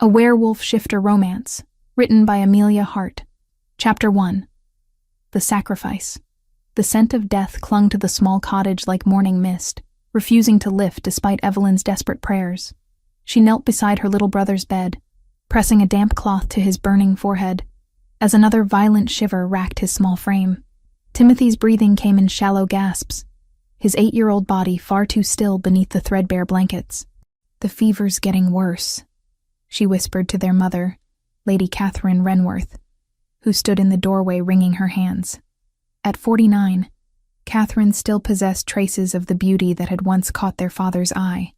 A Werewolf Shifter Romance, written by Amelia Hart. Chapter 1. The Sacrifice. The scent of death clung to the small cottage like morning mist, refusing to lift despite Evelyn's desperate prayers. She knelt beside her little brother's bed, pressing a damp cloth to his burning forehead, as another violent shiver racked his small frame. Timothy's breathing came in shallow gasps, his 8-year-old body far too still beneath the threadbare blankets. "The fever's getting worse," she whispered to their mother, Lady Catherine Renworth, who stood in the doorway wringing her hands. At 49, Catherine still possessed traces of the beauty that had once caught their father's eye,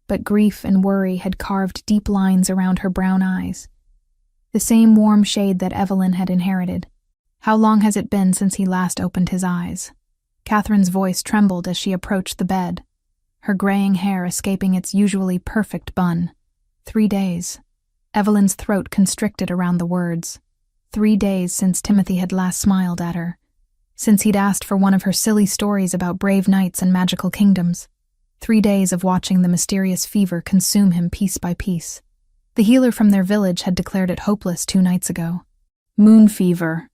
but grief and worry had carved deep lines around her brown eyes, the same warm shade that Evelyn had inherited. "How long has it been since he last opened his eyes?" Catherine's voice trembled as she approached the bed, her graying hair escaping its usually perfect bun. 3 days. Evelyn's throat constricted around the words. 3 days since Timothy had last smiled at her, since he'd asked for one of her silly stories about brave knights and magical kingdoms. 3 days of watching the mysterious fever consume him piece by piece. The healer from their village had declared it hopeless 2 nights ago. "Moon fever,"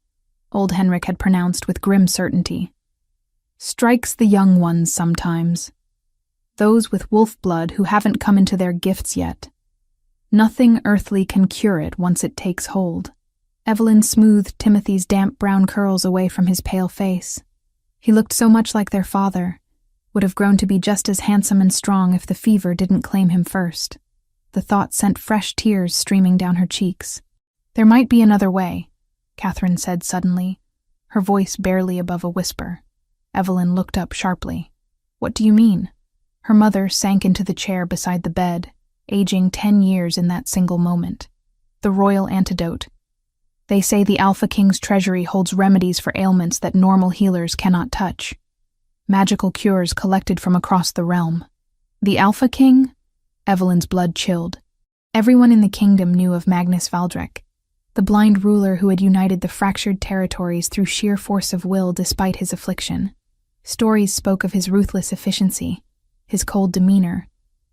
old Henrik had pronounced with grim certainty. "Strikes the young ones sometimes. Those with wolf blood who haven't come into their gifts yet. Nothing earthly can cure it once it takes hold." Evelyn smoothed Timothy's damp brown curls away from his pale face. He looked so much like their father, would have grown to be just as handsome and strong if the fever didn't claim him first. The thought sent fresh tears streaming down her cheeks. "There might be another way," Catherine said suddenly, her voice barely above a whisper. Evelyn looked up sharply. "What do you mean?" Her mother sank into the chair beside the bed, aging 10 years in that single moment. "The royal antidote. They say the Alpha King's treasury holds remedies for ailments that normal healers cannot touch. Magical cures collected from across the realm." "The Alpha King?" Evelyn's blood chilled. Everyone in the kingdom knew of Magnus Valdrek, the blind ruler who had united the fractured territories through sheer force of will despite his affliction. Stories spoke of his ruthless efficiency, his cold demeanor,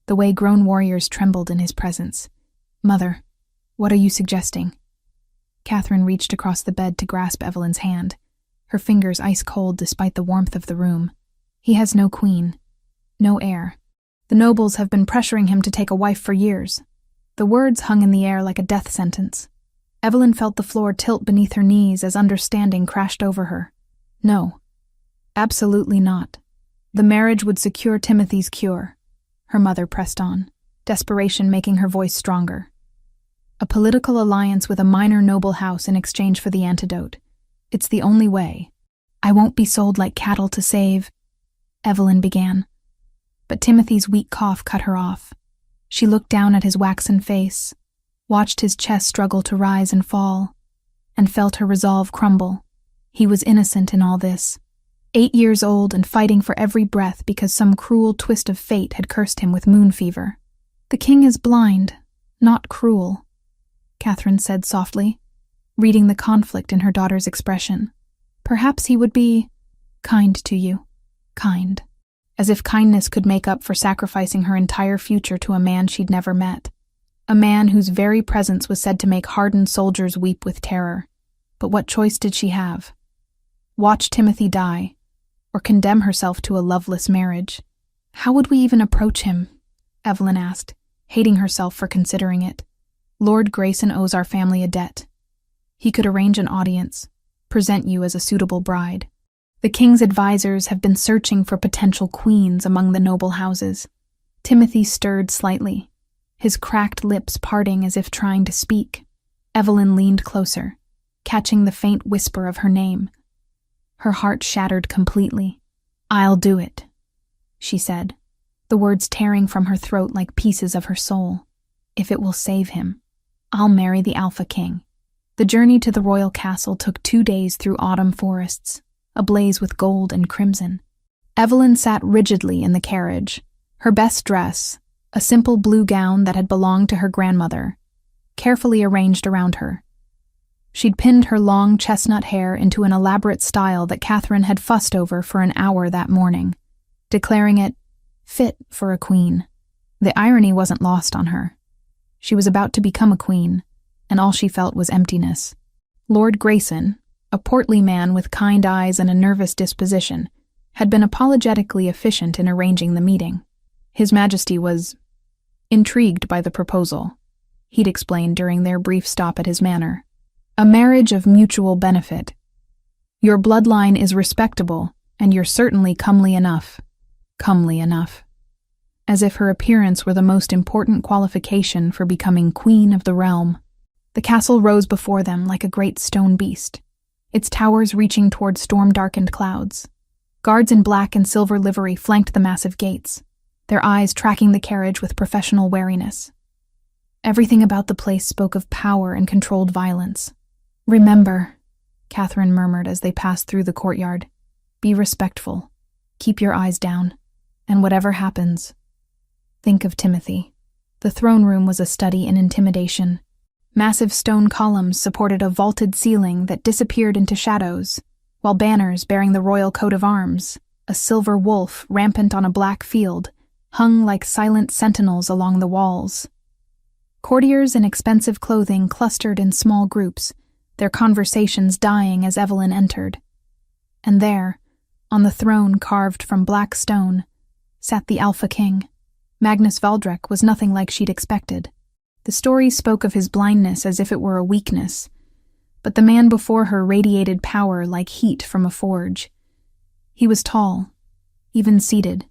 the way grown warriors trembled in his presence. "Mother, what are you suggesting?" Catherine reached across the bed to grasp Evelyn's hand, her fingers ice cold despite the warmth of the room. "He has no queen, no heir. The nobles have been pressuring him to take a wife for years." The words hung in the air like a death sentence. Evelyn felt the floor tilt beneath her knees as understanding crashed over her. "No, absolutely not. The marriage would secure Timothy's cure," her mother pressed on, desperation making her voice stronger. "A political alliance with a minor noble house in exchange for the antidote. It's the only way." "I won't be sold like cattle to save," Evelyn began. But Timothy's weak cough cut her off. She looked down at his waxen face, watched his chest struggle to rise and fall, and felt her resolve crumble. He was innocent in all this. 8 years old and fighting for every breath because some cruel twist of fate had cursed him with moon fever. "The king is blind, not cruel," Catherine said softly, reading the conflict in her daughter's expression. "Perhaps he would be kind to you. Kind. As if kindness could make up for sacrificing her entire future to a man she'd never met. A man whose very presence was said to make hardened soldiers weep with terror. But what choice did she have? Watch Timothy die, or condemn herself to a loveless marriage? "How would we even approach him?" Evelyn asked, hating herself for considering it. "Lord Grayson owes our family a debt. He could arrange an audience, present you as a suitable bride. The king's advisors have been searching for potential queens among the noble houses." Timothy stirred slightly, his cracked lips parting as if trying to speak. Evelyn leaned closer, catching the faint whisper of her name. Her heart shattered completely. "I'll do it," she said, the words tearing from her throat like pieces of her soul. "If it will save him, I'll marry the Alpha King." The journey to the royal castle took 2 days through autumn forests, ablaze with gold and crimson. Evelyn sat rigidly in the carriage, her best dress, a simple blue gown that had belonged to her grandmother, carefully arranged around her. She'd pinned her long chestnut hair into an elaborate style that Catherine had fussed over for an hour that morning, declaring it fit for a queen. The irony wasn't lost on her. She was about to become a queen, and all she felt was emptiness. Lord Grayson, a portly man with kind eyes and a nervous disposition, had been apologetically efficient in arranging the meeting. His Majesty was intrigued by the proposal, he'd explained during their brief stop at his manor. A marriage of mutual benefit. Your bloodline is respectable, and you're certainly comely enough. Comely enough. As if her appearance were the most important qualification for becoming queen of the realm. The castle rose before them like a great stone beast, its towers reaching toward storm-darkened clouds. Guards in black and silver livery flanked the massive gates, their eyes tracking the carriage with professional wariness. Everything about the place spoke of power and controlled violence. "Remember," Catherine murmured as they passed through the courtyard, "be respectful. Keep your eyes down. And whatever happens, think of Timothy." The throne room was a study in intimidation. Massive stone columns supported a vaulted ceiling that disappeared into shadows, while banners bearing the royal coat of arms, a silver wolf rampant on a black field, hung like silent sentinels along the walls. Courtiers in expensive clothing clustered in small groups, their conversations dying as Evelyn entered. And there, on the throne carved from black stone, sat the Alpha King. Magnus Valdrek was nothing like she'd expected. The story spoke of his blindness as if it were a weakness, but the man before her radiated power like heat from a forge. He was tall, even seated,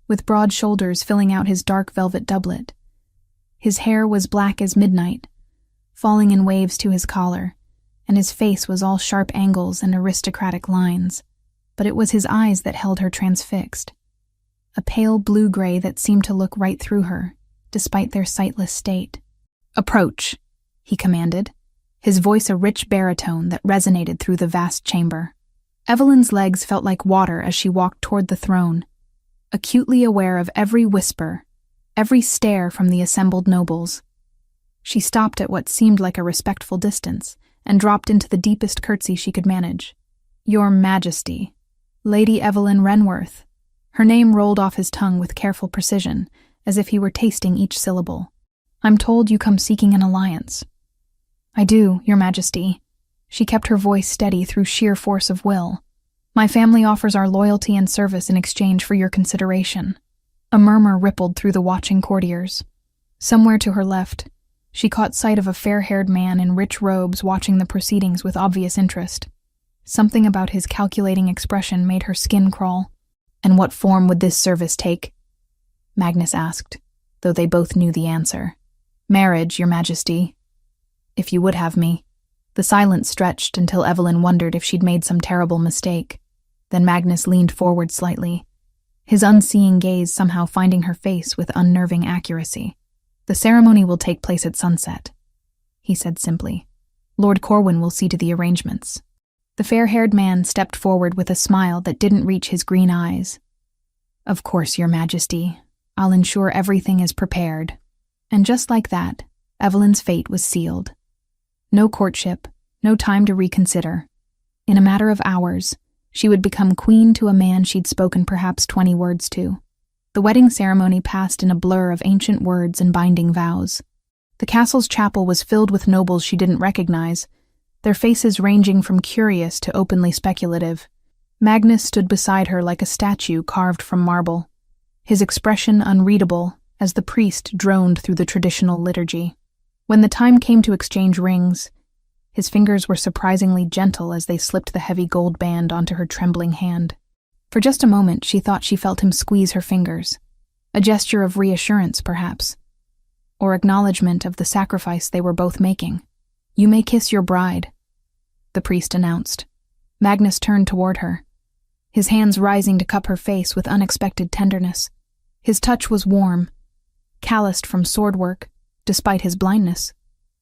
with broad shoulders filling out his dark velvet doublet. His hair was black as midnight, falling in waves to his collar, and his face was all sharp angles and aristocratic lines, but it was his eyes that held her transfixed. A pale blue-gray that seemed to look right through her, despite their sightless state. "Approach," he commanded, his voice a rich baritone that resonated through the vast chamber. Evelyn's legs felt like water as she walked toward the throne, acutely aware of every whisper, every stare from the assembled nobles. She stopped at what seemed like a respectful distance and dropped into the deepest curtsy she could manage. "Your Majesty, Lady Evelyn Renworth." Her name rolled off his tongue with careful precision, as if he were tasting each syllable. "I'm told you come seeking an alliance." "I do, Your Majesty." She kept her voice steady through sheer force of will. "My family offers our loyalty and service in exchange for your consideration." A murmur rippled through the watching courtiers. Somewhere to her left, she caught sight of a fair-haired man in rich robes watching the proceedings with obvious interest. Something about his calculating expression made her skin crawl. "And what form would this service take?" Magnus asked, though they both knew the answer. "Marriage, Your Majesty. If you would have me." The silence stretched until Evelyn wondered if she'd made some terrible mistake. Then Magnus leaned forward slightly, his unseeing gaze somehow finding her face with unnerving accuracy. "The ceremony will take place at sunset," he said simply. "Lord Corwin will see to the arrangements." The fair-haired man stepped forward with a smile that didn't reach his green eyes. "Of course, Your Majesty. I'll ensure everything is prepared." And just like that, Evelyn's fate was sealed. No courtship, no time to reconsider. In a matter of hours, she would become queen to a man she'd spoken perhaps 20 words to. The wedding ceremony passed in a blur of ancient words and binding vows. The castle's chapel was filled with nobles she didn't recognize, their faces ranging from curious to openly speculative. Magnus stood beside her like a statue carved from marble, his expression unreadable as the priest droned through the traditional liturgy. When the time came to exchange rings, his fingers were surprisingly gentle as they slipped the heavy gold band onto her trembling hand. For just a moment she thought she felt him squeeze her fingers, a gesture of reassurance perhaps, or acknowledgement of the sacrifice they were both making. "You may kiss your bride," the priest announced. Magnus turned toward her, his hands rising to cup her face with unexpected tenderness. His touch was warm, calloused from sword work, despite his blindness.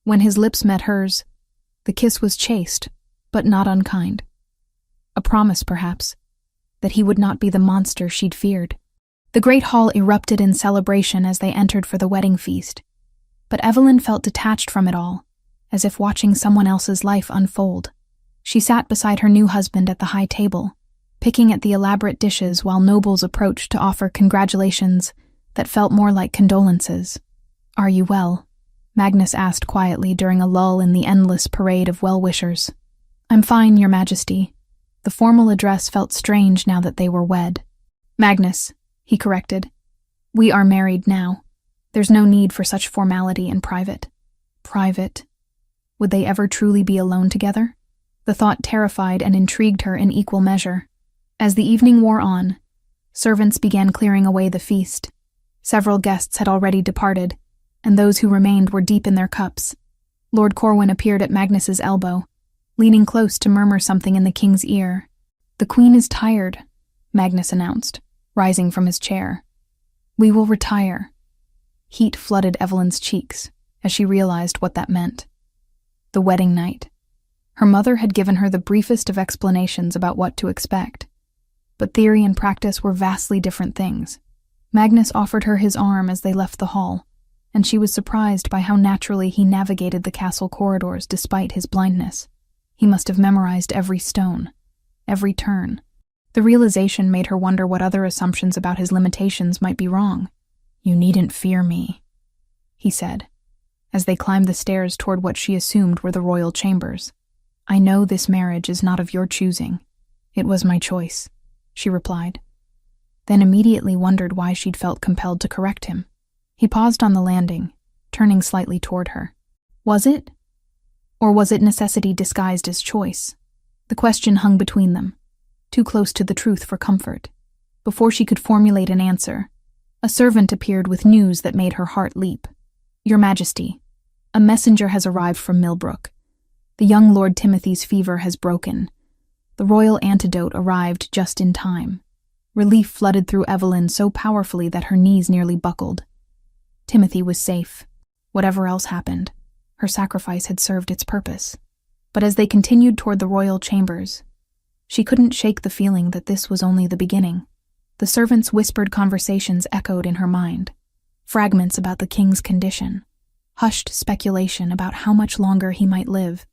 When his lips met hers, the kiss was chaste, but not unkind. A promise, perhaps, that he would not be the monster she'd feared. The great hall erupted in celebration as they entered for the wedding feast, but Evelyn felt detached from it all, as if watching someone else's life unfold. She sat beside her new husband at the high table, picking at the elaborate dishes while nobles approached to offer congratulations that felt more like condolences. "Are you well?" Magnus asked quietly during a lull in the endless parade of well-wishers. "I'm fine, Your Majesty." The formal address felt strange now that they were wed. "Magnus," he corrected. "We are married now. There's no need for such formality in private." Private? Would they ever truly be alone together? The thought terrified and intrigued her in equal measure. As the evening wore on, servants began clearing away the feast. Several guests had already departed, and those who remained were deep in their cups. Lord Corwin appeared at Magnus's elbow, leaning close to murmur something in the king's ear. "The Queen is tired," Magnus announced, rising from his chair. "We will retire." Heat flooded Evelyn's cheeks as she realized what that meant. The wedding night. Her mother had given her the briefest of explanations about what to expect, but theory and practice were vastly different things. Magnus offered her his arm as they left the hall, and she was surprised by how naturally he navigated the castle corridors despite his blindness. He must have memorized every stone, every turn. The realization made her wonder what other assumptions about his limitations might be wrong. "You needn't fear me," he said, as they climbed the stairs toward what she assumed were the royal chambers. "I know this marriage is not of your choosing. It was my choice," she replied, then immediately wondered why she'd felt compelled to correct him. He paused on the landing, turning slightly toward her. Was it? Or was it necessity disguised as choice? The question hung between them, too close to the truth for comfort. Before she could formulate an answer, a servant appeared with news that made her heart leap. "Your Majesty, a messenger has arrived from Millbrook. The young Lord Timothy's fever has broken. The royal antidote arrived just in time." Relief flooded through Evelyn so powerfully that her knees nearly buckled. Timothy was safe. Whatever else happened, her sacrifice had served its purpose. But as they continued toward the royal chambers, she couldn't shake the feeling that this was only the beginning. The servants' whispered conversations echoed in her mind. Fragments about the king's condition. Hushed speculation about how much longer he might live.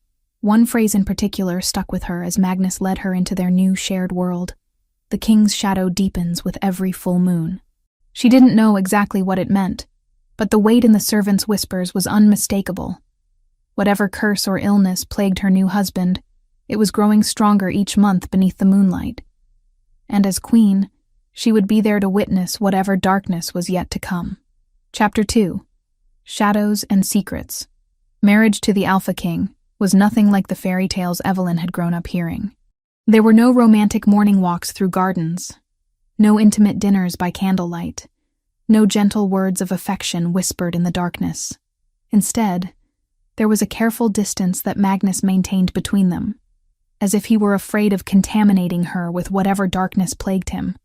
One phrase in particular stuck with her as Magnus led her into their new shared world. "The king's shadow deepens with every full moon." She didn't know exactly what it meant, but the weight in the servants' whispers was unmistakable. Whatever curse or illness plagued her new husband, it was growing stronger each month beneath the moonlight. And as queen, she would be there to witness whatever darkness was yet to come. Chapter 2. Shadows and Secrets. Marriage to the Alpha King was nothing like the fairy tales Evelyn had grown up hearing. There were no romantic morning walks through gardens, no intimate dinners by candlelight, no gentle words of affection whispered in the darkness. Instead, there was a careful distance that Magnus maintained between them, as if he were afraid of contaminating her with whatever darkness plagued him.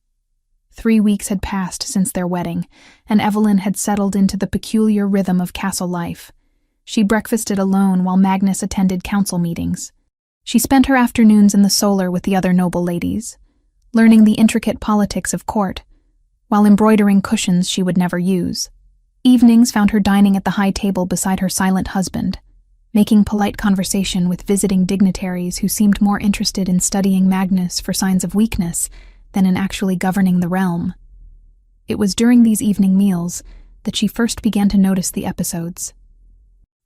3 weeks had passed since their wedding, and Evelyn had settled into the peculiar rhythm of castle life. She breakfasted alone while Magnus attended council meetings. She spent her afternoons in the solar with the other noble ladies, learning the intricate politics of court, while embroidering cushions she would never use. Evenings found her dining at the high table beside her silent husband, making polite conversation with visiting dignitaries who seemed more interested in studying Magnus for signs of weakness than in actually governing the realm. It was during these evening meals that she first began to notice the episodes.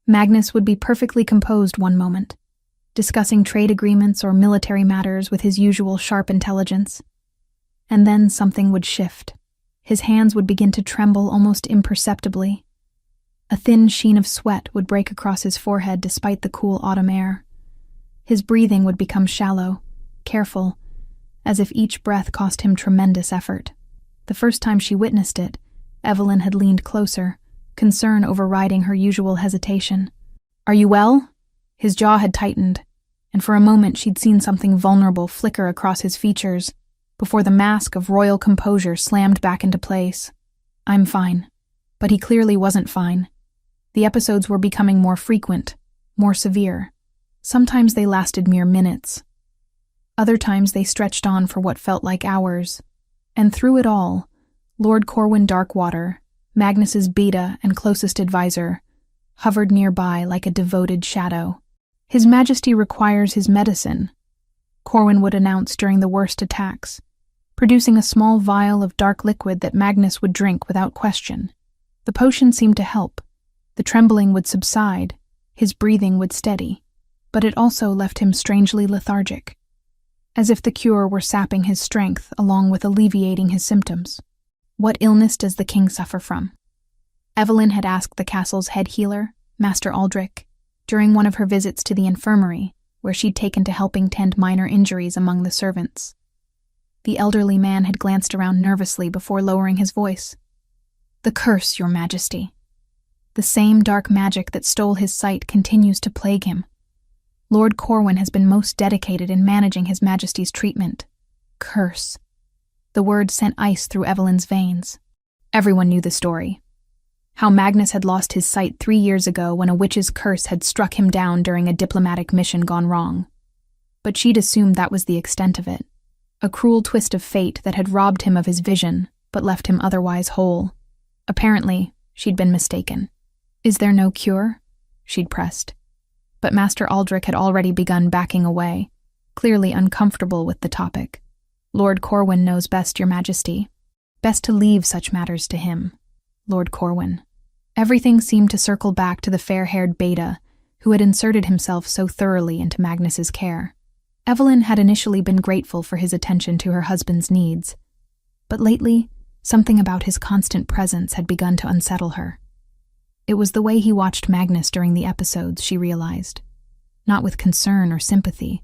Magnus would be perfectly composed one moment, discussing trade agreements or military matters with his usual sharp intelligence. And then something would shift. His hands would begin to tremble almost imperceptibly. A thin sheen of sweat would break across his forehead despite the cool autumn air. His breathing would become shallow, careful, as if each breath cost him tremendous effort. The first time she witnessed it, Evelyn had leaned closer, concern overriding her usual hesitation. "Are you well?" His jaw had tightened, and for a moment she'd seen something vulnerable flicker across his features before the mask of royal composure slammed back into place. "I'm fine." But he clearly wasn't fine. The episodes were becoming more frequent, more severe. Sometimes they lasted mere minutes. Other times they stretched on for what felt like hours. And through it all, Lord Corwin Darkwater, Magnus's beta and closest advisor, hovered nearby like a devoted shadow. "His Majesty requires his medicine," Corwin would announce during the worst attacks, producing a small vial of dark liquid that Magnus would drink without question. The potion seemed to help, The trembling would subside, his breathing would steady, but it also left him strangely lethargic, as if the cure were sapping his strength along with alleviating his symptoms. What illness does the king suffer from? Evelyn had asked the castle's head healer, Master Aldrich, during one of her visits to the infirmary, where she'd taken to helping tend minor injuries among the servants. The elderly man had glanced around nervously before lowering his voice. "The curse, your majesty. The same dark magic that stole his sight continues to plague him. Lord Corwin has been most dedicated in managing his majesty's treatment. Curse." The word sent ice through Evelyn's veins. Everyone knew the story. How Magnus had lost his sight 3 years ago when a witch's curse had struck him down during a diplomatic mission gone wrong. But she'd assumed that was the extent of it. A cruel twist of fate that had robbed him of his vision, but left him otherwise whole. Apparently, she'd been mistaken. "Is there no cure?" she'd pressed. But Master Aldrich had already begun backing away, clearly uncomfortable with the topic. "Lord Corwin knows best, your majesty. Best to leave such matters to him. Lord Corwin." Everything seemed to circle back to the fair-haired beta who had inserted himself so thoroughly into Magnus's care. Evelyn had initially been grateful for his attention to her husband's needs, but lately, something about his constant presence had begun to unsettle her. It was the way he watched Magnus during the episodes, she realized. Not with concern or sympathy,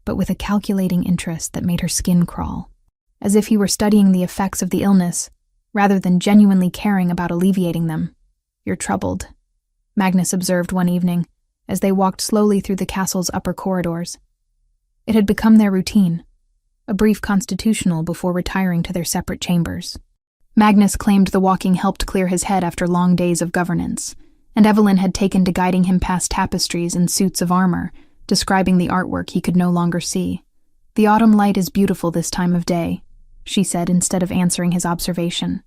but with a calculating interest that made her skin crawl, as if he were studying the effects of the illness, rather than genuinely caring about alleviating them. "You're troubled," Magnus observed one evening, as they walked slowly through the castle's upper corridors. It had become their routine, a brief constitutional before retiring to their separate chambers. Magnus claimed the walking helped clear his head after long days of governance, and Evelyn had taken to guiding him past tapestries and suits of armor, describing the artwork he could no longer see. "The autumn light is beautiful this time of day," she said instead of answering his observation.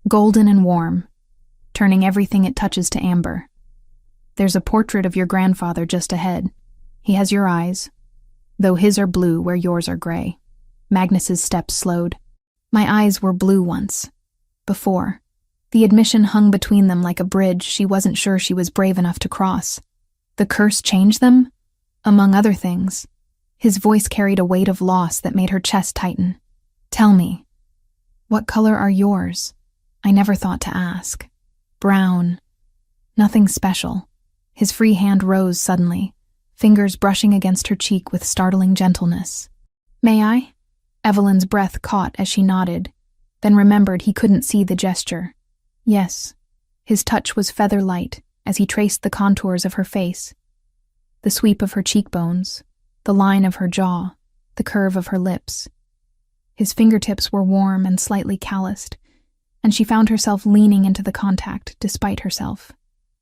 "Golden and warm, turning everything it touches to amber. There's a portrait of your grandfather just ahead. He has your eyes, though his are blue where yours are gray." Magnus's steps slowed. "My eyes were blue once. Before. The admission hung between them like a bridge she wasn't sure she was brave enough to cross. The curse changed them? Among other things." His voice carried a weight of loss that made her chest tighten. "Tell me, what color are yours? I never thought to ask." "Brown. Nothing special." His free hand rose suddenly, fingers brushing against her cheek with startling gentleness. "May I?" Evelyn's breath caught as she nodded, then remembered he couldn't see the gesture. "Yes." His touch was feather light as he traced the contours of her face, the sweep of her cheekbones, the line of her jaw, the curve of her lips. His fingertips were warm and slightly calloused, and she found herself leaning into the contact despite herself.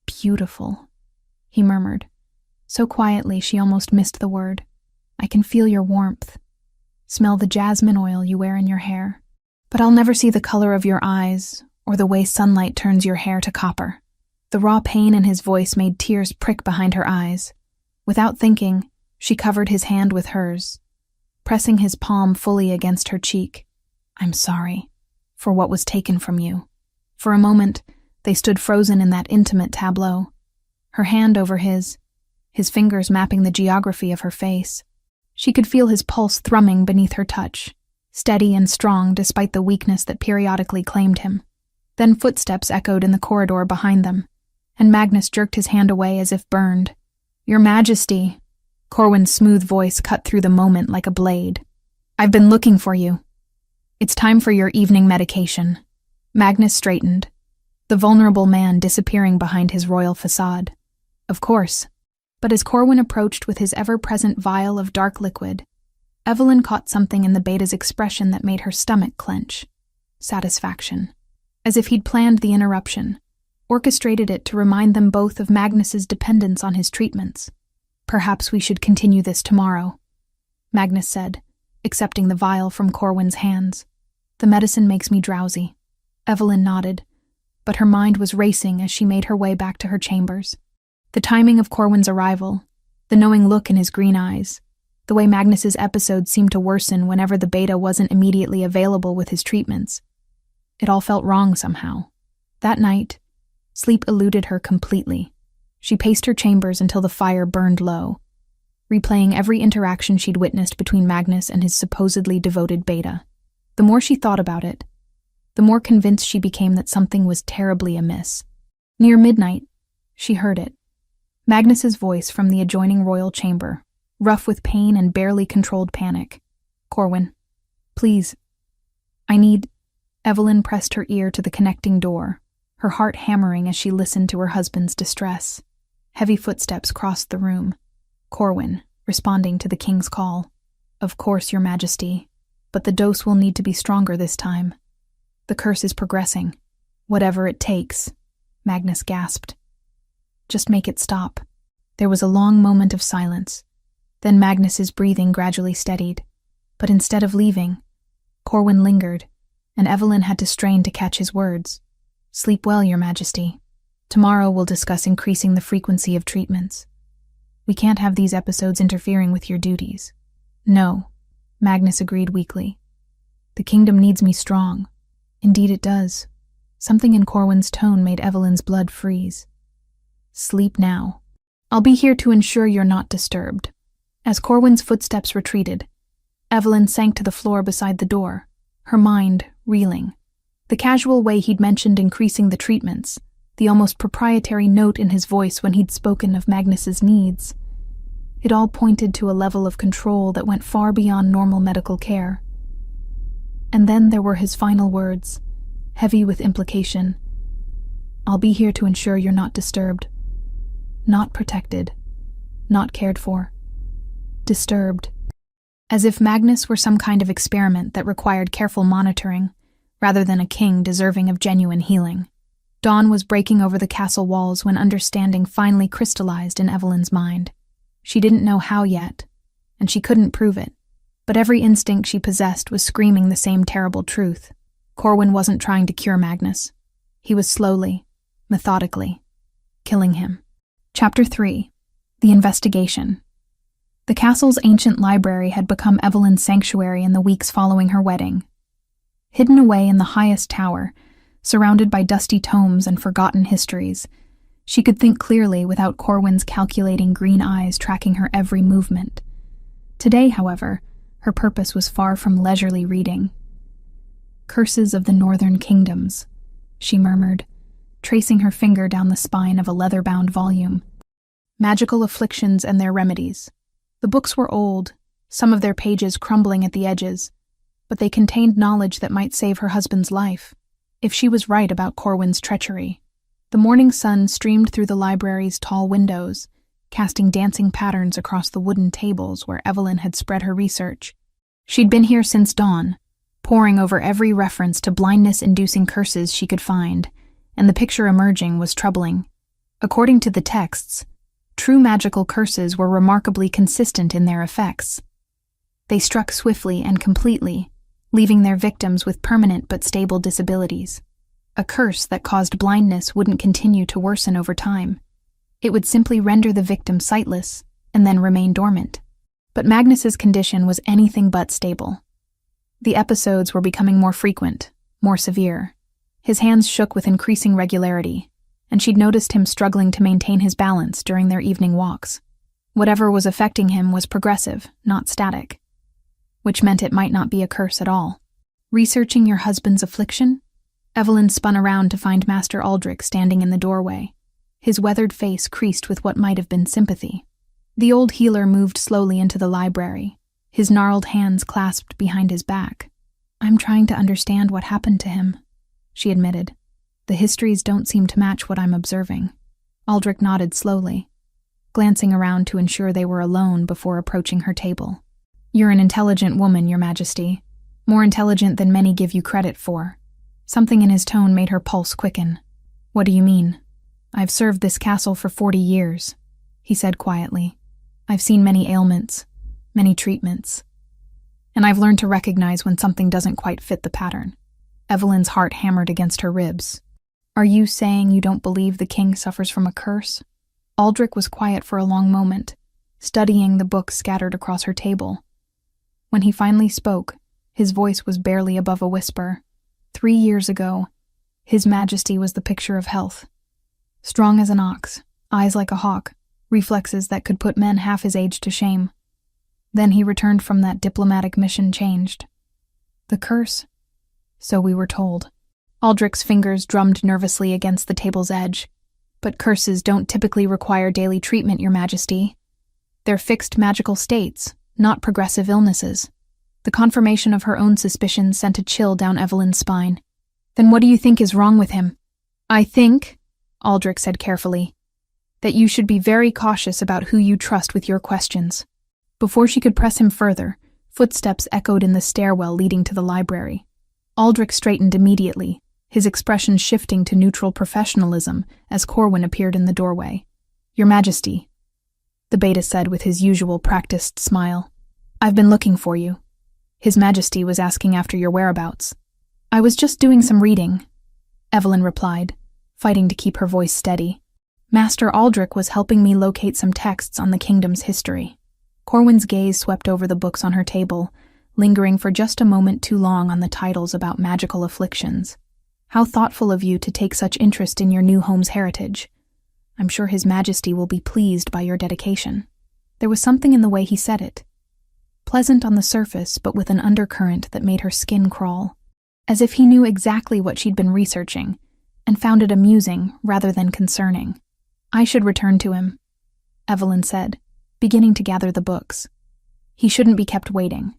"Beautiful," he murmured, so quietly she almost missed the word. "I can feel your warmth, smell the jasmine oil you wear in your hair, but I'll never see the color of your eyes or the way sunlight turns your hair to copper." The raw pain in his voice made tears prick behind her eyes. Without thinking, she covered his hand with hers, pressing his palm fully against her cheek. "I'm sorry for what was taken from you." For a moment, they stood frozen in that intimate tableau, her hand over his fingers mapping the geography of her face. She could feel his pulse thrumming beneath her touch, steady and strong despite the weakness that periodically claimed him. Then footsteps echoed in the corridor behind them, and Magnus jerked his hand away as if burned. "Your Majesty," Corwin's smooth voice cut through the moment like a blade. "I've been looking for you. It's time for your evening medication." Magnus straightened, the vulnerable man disappearing behind his royal facade. Of course. But as Corwin approached with his ever-present vial of dark liquid, Evelyn caught something in the beta's expression that made her stomach clench. Satisfaction. As if he'd planned the interruption, orchestrated it to remind them both of Magnus's dependence on his treatments. "Perhaps we should continue this tomorrow," Magnus said, accepting the vial from Corwin's hands. "The medicine makes me drowsy." Evelyn nodded, but her mind was racing as she made her way back to her chambers. The timing of Corwin's arrival, the knowing look in his green eyes, the way Magnus's episodes seemed to worsen whenever the beta wasn't immediately available with his treatments. It all felt wrong somehow. That night, Sleep eluded her completely. She paced her chambers until the fire burned low, replaying every interaction she'd witnessed between Magnus and his supposedly devoted Beta. The more she thought about it, the more convinced she became that something was terribly amiss. Near midnight, she heard it. Magnus's voice from the adjoining royal chamber, rough with pain and barely controlled panic. "Corwin, please. I need—" Evelyn pressed her ear to the connecting door, her heart hammering as she listened to her husband's distress. Heavy footsteps crossed the room. Corwin, responding to the king's call. "Of course, Your Majesty, but the dose will need to be stronger this time. The curse is progressing. Whatever it takes," Magnus gasped. "Just make it stop." There was a long moment of silence. Then Magnus's breathing gradually steadied. But instead of leaving, Corwin lingered, and Evelyn had to strain to catch his words. "Sleep well, Your Majesty. Tomorrow we'll discuss increasing the frequency of treatments. We can't have these episodes interfering with your duties." "No," Magnus agreed weakly. "The kingdom needs me strong." "Indeed it does." Something in Corwin's tone made Evelyn's blood freeze. "Sleep now. I'll be here to ensure you're not disturbed." As Corwin's footsteps retreated, Evelyn sank to the floor beside the door, her mind reeling. The casual way he'd mentioned increasing the treatments, the almost proprietary note in his voice when he'd spoken of Magnus's needs. It all pointed to a level of control that went far beyond normal medical care. And then there were his final words, heavy with implication. "I'll be here to ensure you're not disturbed. Not protected. Not cared for. Disturbed." As if Magnus were some kind of experiment that required careful monitoring, rather than a king deserving of genuine healing. Dawn was breaking over the castle walls when understanding finally crystallized in Evelyn's mind. She didn't know how yet, and she couldn't prove it, but every instinct she possessed was screaming the same terrible truth. Corwin wasn't trying to cure Magnus. He was slowly, methodically, killing him. Chapter 3. The Investigation. The castle's ancient library had become Evelyn's sanctuary in the weeks following her wedding. Hidden away in the highest tower, surrounded by dusty tomes and forgotten histories, she could think clearly without Corwin's calculating green eyes tracking her every movement. Today, however, her purpose was far from leisurely reading. "Curses of the Northern Kingdoms," she murmured, tracing her finger down the spine of a leather-bound volume. Magical afflictions and their remedies. The books were old, some of their pages crumbling at the edges, but they contained knowledge that might save her husband's life, if she was right about Corwin's treachery. The morning sun streamed through the library's tall windows, casting dancing patterns across the wooden tables where Evelyn had spread her research. She'd been here since dawn, poring over every reference to blindness-inducing curses she could find, and the picture emerging was troubling. According to the texts, true magical curses were remarkably consistent in their effects. They struck swiftly and completely, leaving their victims with permanent but stable disabilities. A curse that caused blindness wouldn't continue to worsen over time. It would simply render the victim sightless and then remain dormant. But Magnus's condition was anything but stable. The episodes were becoming more frequent, more severe. His hands shook with increasing regularity, and she'd noticed him struggling to maintain his balance during their evening walks. Whatever was affecting him was progressive, not static, which meant it might not be a curse at all. Researching your husband's affliction? Evelyn spun around to find Master Aldrich standing in the doorway, his weathered face creased with what might have been sympathy. The old healer moved slowly into the library, his gnarled hands clasped behind his back. "I'm trying to understand what happened to him," she admitted. "The histories don't seem to match what I'm observing." Aldrich nodded slowly, glancing around to ensure they were alone before approaching her table. "You're an intelligent woman, Your Majesty. More intelligent than many give you credit for." Something in his tone made her pulse quicken. "What do you mean?" "I've served this castle for 40 years, he said quietly. "I've seen many ailments, many treatments, and I've learned to recognize when something doesn't quite fit the pattern." Evelyn's heart hammered against her ribs. "Are you saying you don't believe the king suffers from a curse?" Aldrich was quiet for a long moment, studying the books scattered across her table. When he finally spoke, his voice was barely above a whisper. 3 years ago, His Majesty was the picture of health. Strong as an ox, eyes like a hawk, reflexes that could put men half his age to shame. Then he returned from that diplomatic mission changed. The curse? So we were told. Aldrich's fingers drummed nervously against the table's edge. But curses don't typically require daily treatment, Your Majesty. They're fixed magical states, not progressive illnesses. The confirmation of her own suspicions sent a chill down Evelyn's spine. Then what do you think is wrong with him? I think, Aldrich said carefully, that you should be very cautious about who you trust with your questions. Before she could press him further, footsteps echoed in the stairwell leading to the library. Aldrich straightened immediately, his expression shifting to neutral professionalism as Corwin appeared in the doorway. Your Majesty, the beta said with his usual practiced smile. I've been looking for you. His Majesty was asking after your whereabouts. I was just doing some reading, Evelyn replied, fighting to keep her voice steady. Master Aldrich was helping me locate some texts on the kingdom's history. Corwin's gaze swept over the books on her table, lingering for just a moment too long on the titles about magical afflictions. How thoughtful of you to take such interest in your new home's heritage. I'm sure His Majesty will be pleased by your dedication. There was something in the way he said it. Pleasant on the surface, but with an undercurrent that made her skin crawl. As if he knew exactly what she'd been researching, and found it amusing rather than concerning. I should return to him, Evelyn said, beginning to gather the books. He shouldn't be kept waiting.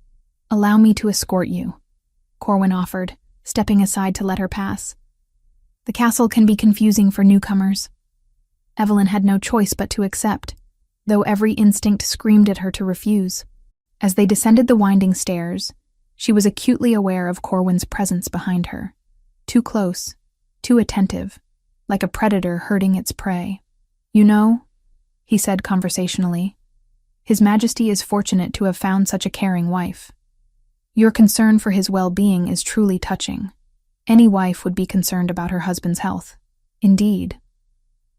Allow me to escort you, Corwin offered, stepping aside to let her pass. The castle can be confusing for newcomers. Evelyn had no choice but to accept, though every instinct screamed at her to refuse. As they descended the winding stairs, she was acutely aware of Corwin's presence behind her. Too close, too attentive, like a predator herding its prey. You know, he said conversationally, His Majesty is fortunate to have found such a caring wife. Your concern for his well-being is truly touching. Any wife would be concerned about her husband's health. Indeed.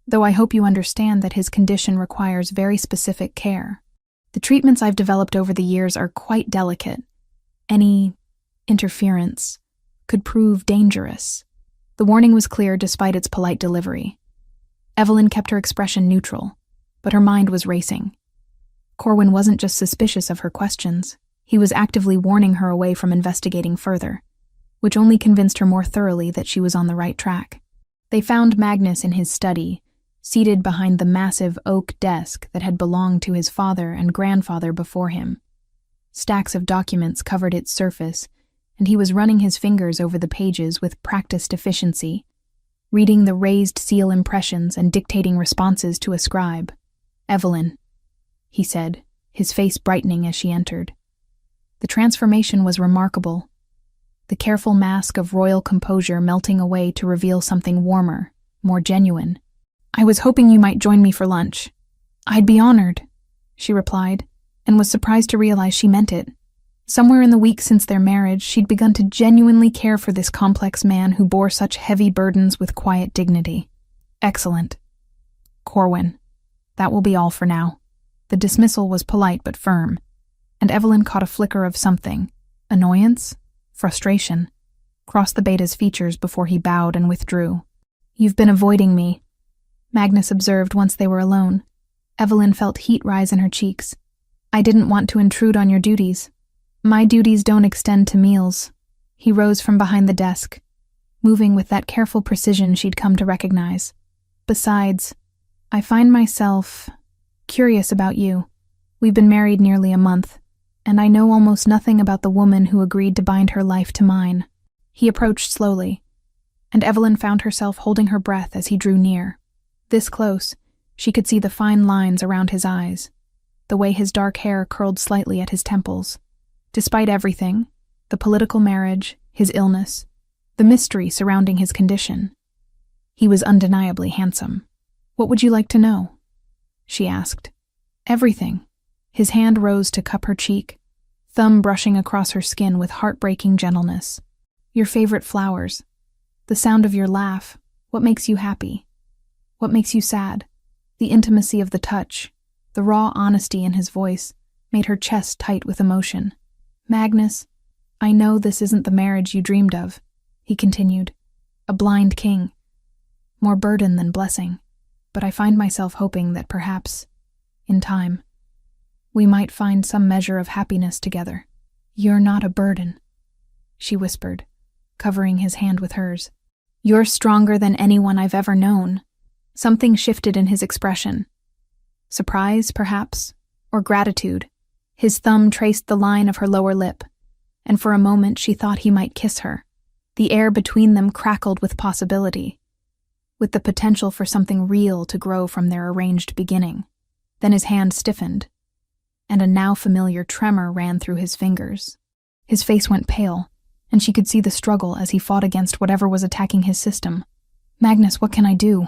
Though I hope you understand that his condition requires very specific care. The treatments I've developed over the years are quite delicate. Any interference could prove dangerous. The warning was clear despite its polite delivery. Evelyn kept her expression neutral, but her mind was racing. Corwin wasn't just suspicious of her questions. He was actively warning her away from investigating further, which only convinced her more thoroughly that she was on the right track. They found Magnus in his study, seated behind the massive oak desk that had belonged to his father and grandfather before him. Stacks of documents covered its surface, and he was running his fingers over the pages with practiced efficiency, reading the raised seal impressions and dictating responses to a scribe. Evelyn, he said, his face brightening as she entered. The transformation was remarkable, the careful mask of royal composure melting away to reveal something warmer, more genuine. I was hoping you might join me for lunch. I'd be honored, she replied, and was surprised to realize she meant it. Somewhere in the week since their marriage, she'd begun to genuinely care for this complex man who bore such heavy burdens with quiet dignity. Excellent. Corwin, that will be all for now. The dismissal was polite but firm, and Evelyn caught a flicker of something, annoyance, frustration, crossed the beta's features before he bowed and withdrew. You've been avoiding me, Magnus observed once they were alone. Evelyn felt heat rise in her cheeks. I didn't want to intrude on your duties. My duties don't extend to meals. He rose from behind the desk, moving with that careful precision she'd come to recognize. Besides, I find myself curious about you. We've been married nearly a month, and I know almost nothing about the woman who agreed to bind her life to mine. He approached slowly, and Evelyn found herself holding her breath as he drew near. This close, she could see the fine lines around his eyes, the way his dark hair curled slightly at his temples. Despite everything, the political marriage, his illness, the mystery surrounding his condition, he was undeniably handsome. What would you like to know? She asked. Everything. His hand rose to cup her cheek, thumb brushing across her skin with heartbreaking gentleness. Your favorite flowers, the sound of your laugh, what makes you happy, what makes you sad, the intimacy of the touch, the raw honesty in his voice made her chest tight with emotion. Magnus, I know this isn't the marriage you dreamed of, he continued. A blind king. More burden than blessing. but I find myself hoping that perhaps, in time, we might find some measure of happiness together. You're not a burden, she whispered, covering his hand with hers. You're stronger than anyone I've ever known. Something shifted in his expression. Surprise, perhaps, or gratitude. His thumb traced the line of her lower lip, and for a moment she thought he might kiss her. The air between them crackled with possibility, with the potential for something real to grow from their arranged beginning. Then his hand stiffened, and a now familiar tremor ran through his fingers. His face went pale, and she could see the struggle as he fought against whatever was attacking his system. Magnus, what can I do?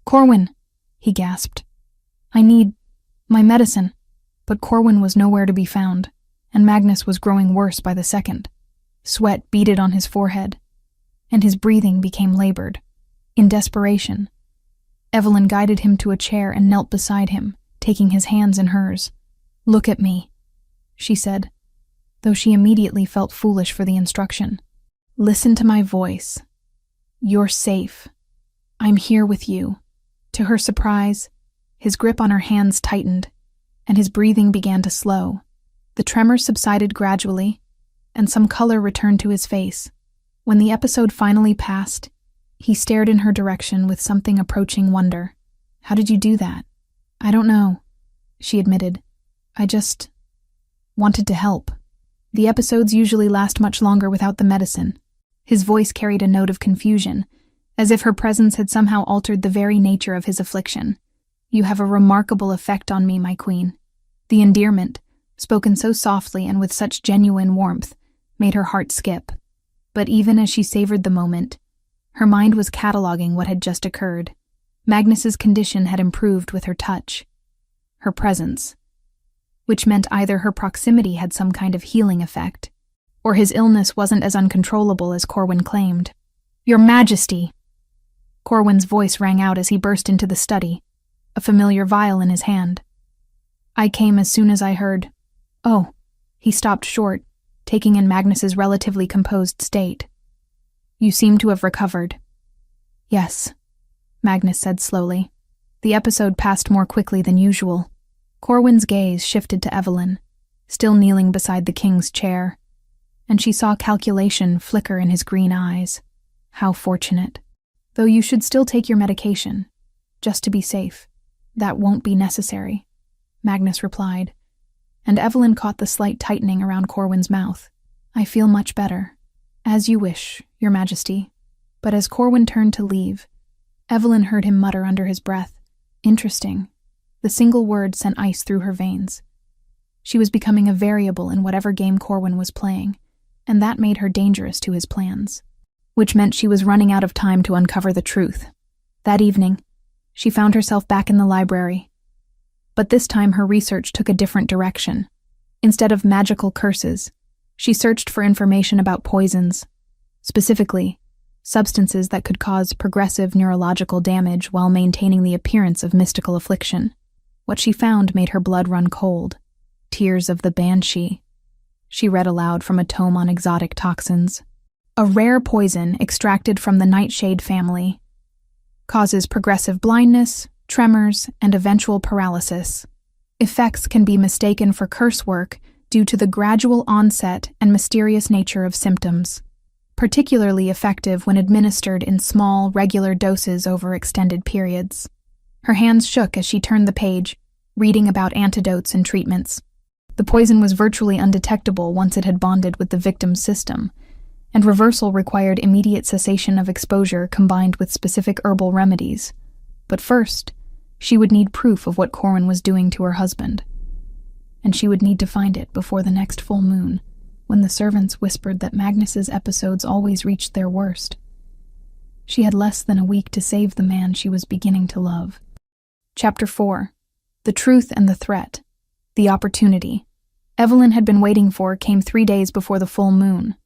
Corwin, he gasped. I need my medicine. But Corwin was nowhere to be found, and Magnus was growing worse by the second. Sweat beaded on his forehead, and his breathing became labored. In desperation, Evelyn guided him to a chair and knelt beside him, taking his hands in hers. Look at me, she said, though she immediately felt foolish for the instruction. Listen to my voice. You're safe. I'm here with you. To her surprise, his grip on her hands tightened, and his breathing began to slow. The tremors subsided gradually, and some color returned to his face. When the episode finally passed, he stared in her direction with something approaching wonder. How did you do that? I don't know, she admitted. I just wanted to help. The episodes usually last much longer without the medicine. His voice carried a note of confusion, as if her presence had somehow altered the very nature of his affliction. You have a remarkable effect on me, my queen. The endearment, spoken so softly and with such genuine warmth, made her heart skip. But even as she savored the moment, her mind was cataloging what had just occurred. Magnus's condition had improved with her touch, her presence, which meant either her proximity had some kind of healing effect, or his illness wasn't as uncontrollable as Corwin claimed. Your Majesty! Corwin's voice rang out as he burst into the study, a familiar vial in his hand. I came as soon as I heard. Oh, he stopped short, taking in Magnus's relatively composed state. You seem to have recovered. Yes, Magnus said slowly. The episode passed more quickly than usual. Corwin's gaze shifted to Evelyn, still kneeling beside the king's chair, and she saw calculation flicker in his green eyes. How fortunate. Though you should still take your medication, just to be safe. That won't be necessary, Magnus replied, and Evelyn caught the slight tightening around Corwin's mouth. I feel much better. As you wish, Your Majesty. But as Corwin turned to leave, Evelyn heard him mutter under his breath, Interesting. The single word sent ice through her veins. She was becoming a variable in whatever game Corwin was playing, and that made her dangerous to his plans, which meant she was running out of time to uncover the truth. That evening, she found herself back in the library. But this time her research took a different direction. Instead of magical curses, she searched for information about poisons, specifically, substances that could cause progressive neurological damage while maintaining the appearance of mystical affliction. What she found made her blood run cold. Tears of the Banshee. She read aloud from a tome on exotic toxins. A rare poison extracted from the nightshade family causes progressive blindness, tremors, and eventual paralysis. Effects can be mistaken for curse work due to the gradual onset and mysterious nature of symptoms, particularly effective when administered in small, regular doses over extended periods. Her hands shook as she turned the page, reading about antidotes and treatments. The poison was virtually undetectable once it had bonded with the victim's system, and reversal required immediate cessation of exposure combined with specific herbal remedies. But first, she would need proof of what Corwin was doing to her husband, and she would need to find it before the next full moon, when the servants whispered that Magnus's episodes always reached their worst. She had less than a week to save the man she was beginning to love. Chapter 4. The Truth and the Threat. The Opportunity. Evelyn had been waiting for came 3 days before the full moon,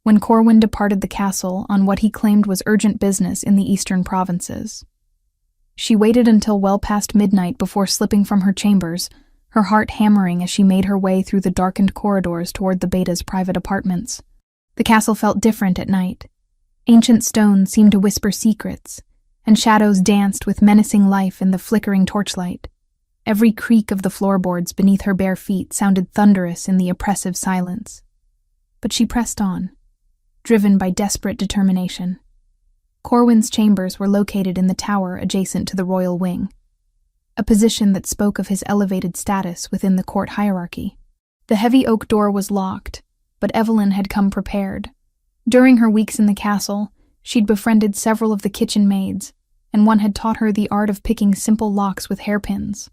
when Corwin departed the castle on what he claimed was urgent business in the eastern provinces. She waited until well past midnight before slipping from her chambers, her heart hammering as she made her way through the darkened corridors toward the Beta's private apartments. The castle felt different at night. Ancient stones seemed to whisper secrets, and shadows danced with menacing life in the flickering torchlight. Every creak of the floorboards beneath her bare feet sounded thunderous in the oppressive silence. But she pressed on, driven by desperate determination. Corwin's chambers were located in the tower adjacent to the royal wing, a position that spoke of his elevated status within the court hierarchy. The heavy oak door was locked, but Evelyn had come prepared. During her weeks in the castle, she'd befriended several of the kitchen maids, and one had taught her the art of picking simple locks with hairpins.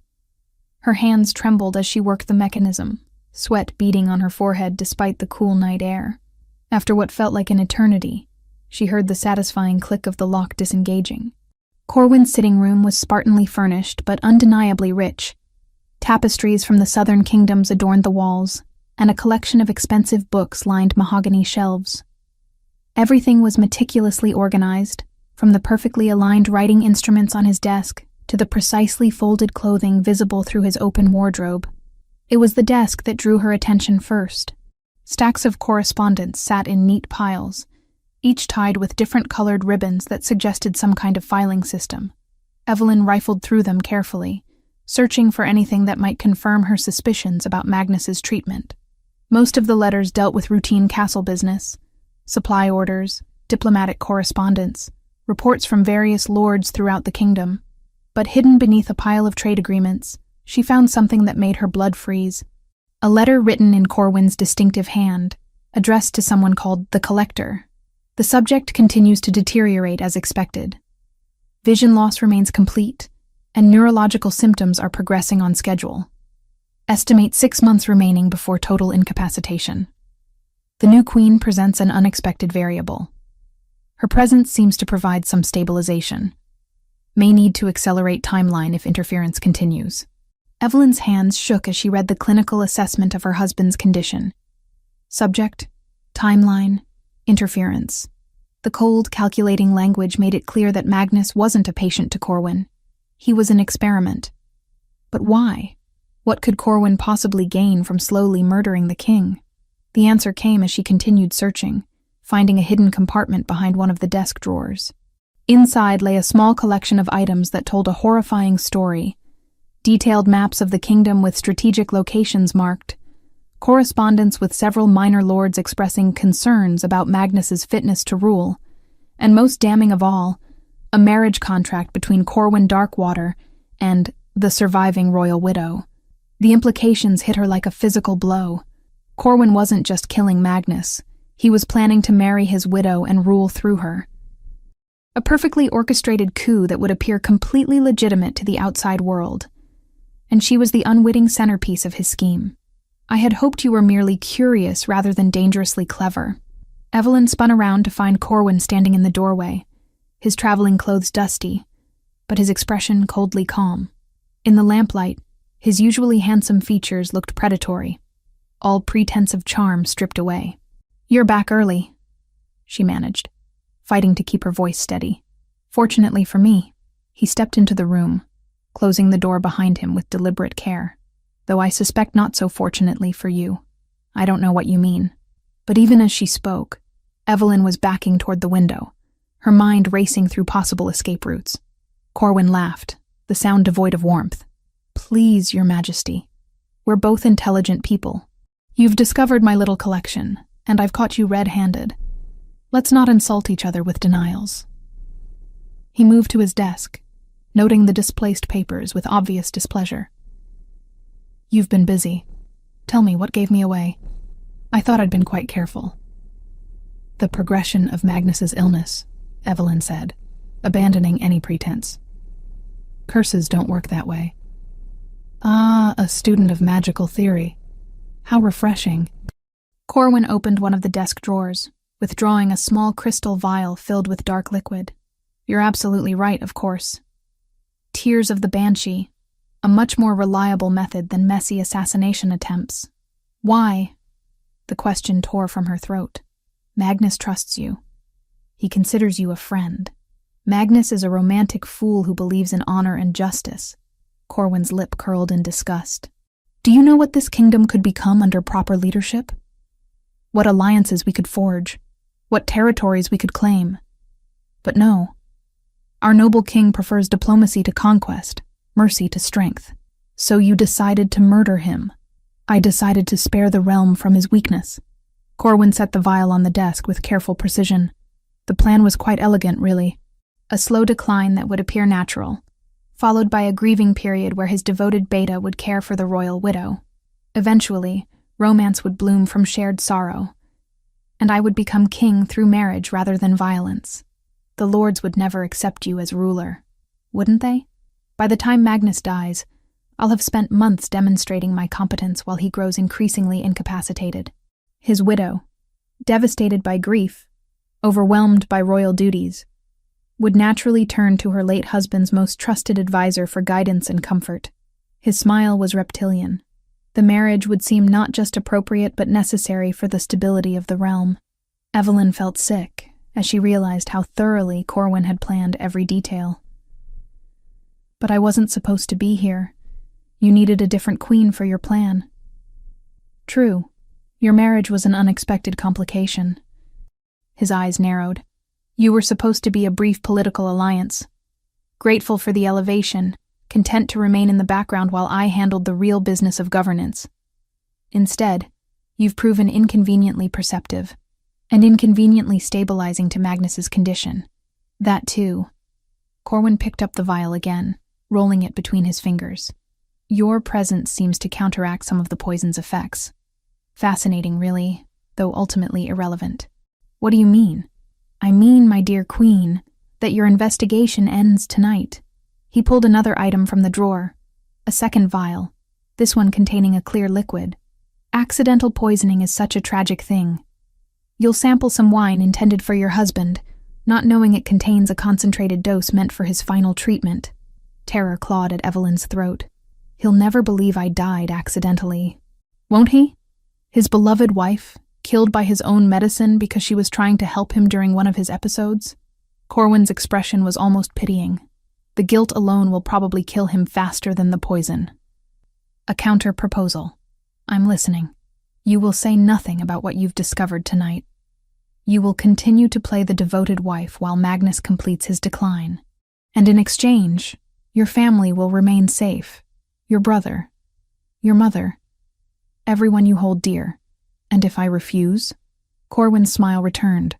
Her hands trembled as she worked the mechanism, sweat beading on her forehead despite the cool night air. After what felt like an eternity, she heard the satisfying click of the lock disengaging. Corwin's sitting room was spartanly furnished but undeniably rich. Tapestries from the southern kingdoms adorned the walls, and a collection of expensive books lined mahogany shelves. Everything was meticulously organized, from the perfectly aligned writing instruments on his desk to the precisely folded clothing visible through his open wardrobe. It was the desk that drew her attention first. Stacks of correspondence sat in neat piles, each tied with different colored ribbons that suggested some kind of filing system. Evelyn rifled through them carefully, searching for anything that might confirm her suspicions about Magnus's treatment. Most of the letters dealt with routine castle business, supply orders, diplomatic correspondence, reports from various lords throughout the kingdom. But hidden beneath a pile of trade agreements, she found something that made her blood freeze. A letter written in Corwin's distinctive hand, addressed to someone called the Collector. The subject continues to deteriorate as expected. Vision loss remains complete, and neurological symptoms are progressing on schedule. Estimate 6 months remaining before total incapacitation. The new queen presents an unexpected variable. Her presence seems to provide some stabilization. May need to accelerate timeline if interference continues. Evelyn's hands shook as she read the clinical assessment of her husband's condition. Subject, timeline, interference. The cold, calculating language made it clear that Magnus wasn't a patient to Corwin. He was an experiment. But why? What could Corwin possibly gain from slowly murdering the king? The answer came as she continued searching, finding a hidden compartment behind one of the desk drawers. Inside lay a small collection of items that told a horrifying story. Detailed maps of the kingdom with strategic locations marked, correspondence with several minor lords expressing concerns about Magnus's fitness to rule, and most damning of all, a marriage contract between Corwin Darkwater and the surviving royal widow. The implications hit her like a physical blow. Corwin wasn't just killing Magnus. He was planning to marry his widow and rule through her. A perfectly orchestrated coup that would appear completely legitimate to the outside world. And she was the unwitting centerpiece of his scheme. I had hoped you were merely curious rather than dangerously clever. Evelyn spun around to find Corwin standing in the doorway, his traveling clothes dusty, but his expression coldly calm. In the lamplight, his usually handsome features looked predatory, all pretense of charm stripped away. "You're back early," she managed, fighting to keep her voice steady. Fortunately for me, he stepped into the room, closing the door behind him with deliberate care. Though I suspect not so fortunately for you. I don't know what you mean. But even as she spoke, Evelyn was backing toward the window, her mind racing through possible escape routes. Corwin laughed, the sound devoid of warmth. "Please, Your Majesty. We're both intelligent people. You've discovered my little collection, and I've caught you red-handed. Let's not insult each other with denials." He moved to his desk, noting the displaced papers with obvious displeasure. "You've been busy. Tell me, what gave me away? I thought I'd been quite careful." "The progression of Magnus's illness," Evelyn said, abandoning any pretense. "Curses don't work that way." "Ah, a student of magical theory. How refreshing." Corwin opened one of the desk drawers, withdrawing a small crystal vial filled with dark liquid. "You're absolutely right, of course. Tears of the Banshee, a much more reliable method than messy assassination attempts. Why?" The question tore from her throat. "Magnus trusts you. He considers you a friend. Magnus is a romantic fool who believes in honor and justice." Corwin's lip curled in disgust. "Do you know what this kingdom could become under proper leadership? What alliances we could forge? What territories we could claim? But no. Our noble king prefers diplomacy to conquest, mercy to strength. So you decided to murder him. I decided to spare the realm from his weakness. Corwin set the vial on the desk with careful precision. The plan was quite elegant, really. A slow decline that would appear natural, followed by a grieving period where his devoted beta would care for the royal widow. Eventually, romance would bloom from shared sorrow, and I would become king through marriage rather than violence. The lords would never accept you as ruler, wouldn't they? By the time Magnus dies, I'll have spent months demonstrating my competence while he grows increasingly incapacitated. His widow, devastated by grief, overwhelmed by royal duties, would naturally turn to her late husband's most trusted advisor for guidance and comfort. His smile was reptilian. The marriage would seem not just appropriate but necessary for the stability of the realm. Evelyn felt sick as she realized how thoroughly Corwin had planned every detail. But I wasn't supposed to be here. You needed a different queen for your plan. True, your marriage was an unexpected complication. His eyes narrowed. You were supposed to be a brief political alliance. Grateful for the elevation, content to remain in the background while I handled the real business of governance. Instead, you've proven inconveniently perceptive, and inconveniently stabilizing to Magnus's condition. That too. Corwin picked up the vial again, rolling it between his fingers. Your presence seems to counteract some of the poison's effects. Fascinating, really, though ultimately irrelevant. What do you mean? I mean, my dear queen, that your investigation ends tonight. He pulled another item from the drawer. A second vial, this one containing a clear liquid. Accidental poisoning is such a tragic thing. You'll sample some wine intended for your husband, not knowing it contains a concentrated dose meant for his final treatment. Terror clawed at Evelyn's throat. He'll never believe I died accidentally. Won't he? His beloved wife, killed by his own medicine because she was trying to help him during one of his episodes? Corwin's expression was almost pitying. The guilt alone will probably kill him faster than the poison. A counter-proposal. I'm listening. You will say nothing about what you've discovered tonight. You will continue to play the devoted wife while Magnus completes his decline. And in exchange, your family will remain safe. Your brother, your mother, everyone you hold dear. And if I refuse? Corwin's smile returned,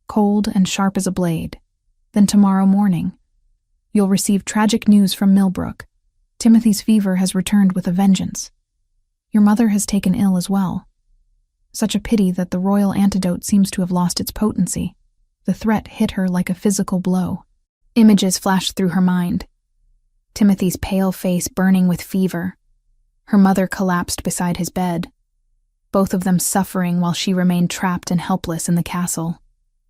cold and sharp as a blade. Then tomorrow morning, you'll receive tragic news from Millbrook. Timothy's fever has returned with a vengeance. Your mother has taken ill as well. Such a pity that the royal antidote seems to have lost its potency. The threat hit her like a physical blow. Images flashed through her mind. Timothy's pale face burning with fever. Her mother collapsed beside his bed. Both of them suffering while she remained trapped and helpless in the castle.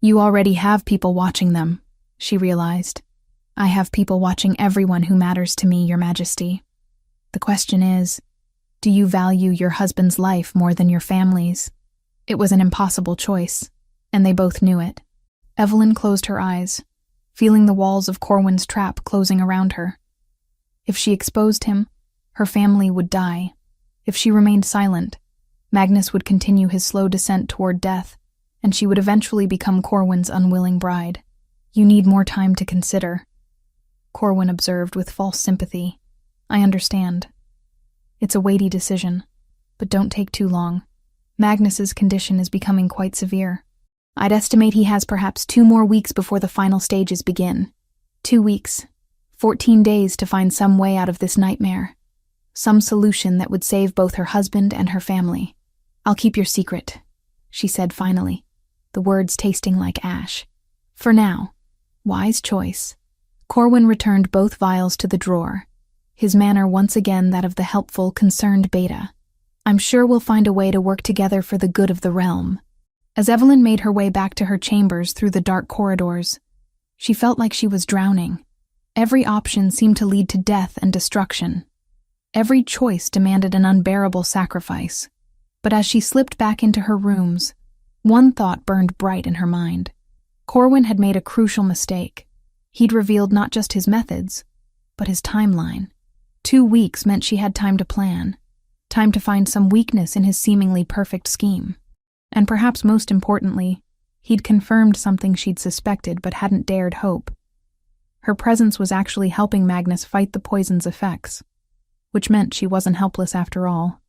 You already have people watching them, she realized. I have people watching everyone who matters to me, Your Majesty. The question is, do you value your husband's life more than your family's? It was an impossible choice, and they both knew it. Evelyn closed her eyes, feeling the walls of Corwin's trap closing around her. If she exposed him, her family would die. If she remained silent, Magnus would continue his slow descent toward death, and she would eventually become Corwin's unwilling bride. You need more time to consider, Corwin observed with false sympathy. I understand. It's a weighty decision, but don't take too long. Magnus's condition is becoming quite severe. I'd estimate he has perhaps 2 more weeks before the final stages begin. 2 weeks. 14 days to find some way out of this nightmare. Some solution that would save both her husband and her family. I'll keep your secret, she said finally, the words tasting like ash. For now. Wise choice. Corwin returned both vials to the drawer, his manner once again that of the helpful, concerned beta. I'm sure we'll find a way to work together for the good of the realm. As Evelyn made her way back to her chambers through the dark corridors, she felt like she was drowning. Every option seemed to lead to death and destruction. Every choice demanded an unbearable sacrifice. But as she slipped back into her rooms, one thought burned bright in her mind. Corwin had made a crucial mistake. He'd revealed not just his methods, but his timeline. 2 weeks meant she had time to plan, time to find some weakness in his seemingly perfect scheme. And perhaps most importantly, he'd confirmed something she'd suspected but hadn't dared hope. Her presence was actually helping Magnus fight the poison's effects, which meant she wasn't helpless after all.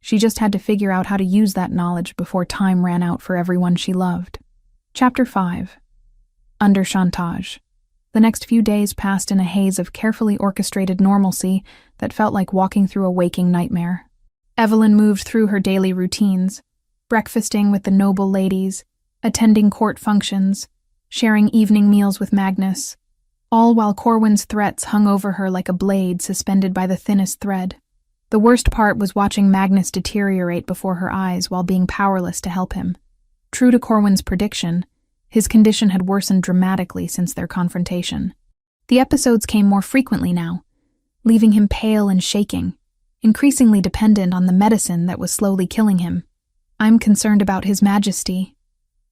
She just had to figure out how to use that knowledge before time ran out for everyone she loved. Chapter 5. Under Chantage. The next few days passed in a haze of carefully orchestrated normalcy that felt like walking through a waking nightmare. Evelyn moved through her daily routines, breakfasting with the noble ladies, attending court functions, sharing evening meals with Magnus, all while Corwin's threats hung over her like a blade suspended by the thinnest thread. The worst part was watching Magnus deteriorate before her eyes while being powerless to help him. True to Corwin's prediction, his condition had worsened dramatically since their confrontation. The episodes came more frequently now, leaving him pale and shaking, increasingly dependent on the medicine that was slowly killing him. "I'm concerned about His Majesty,"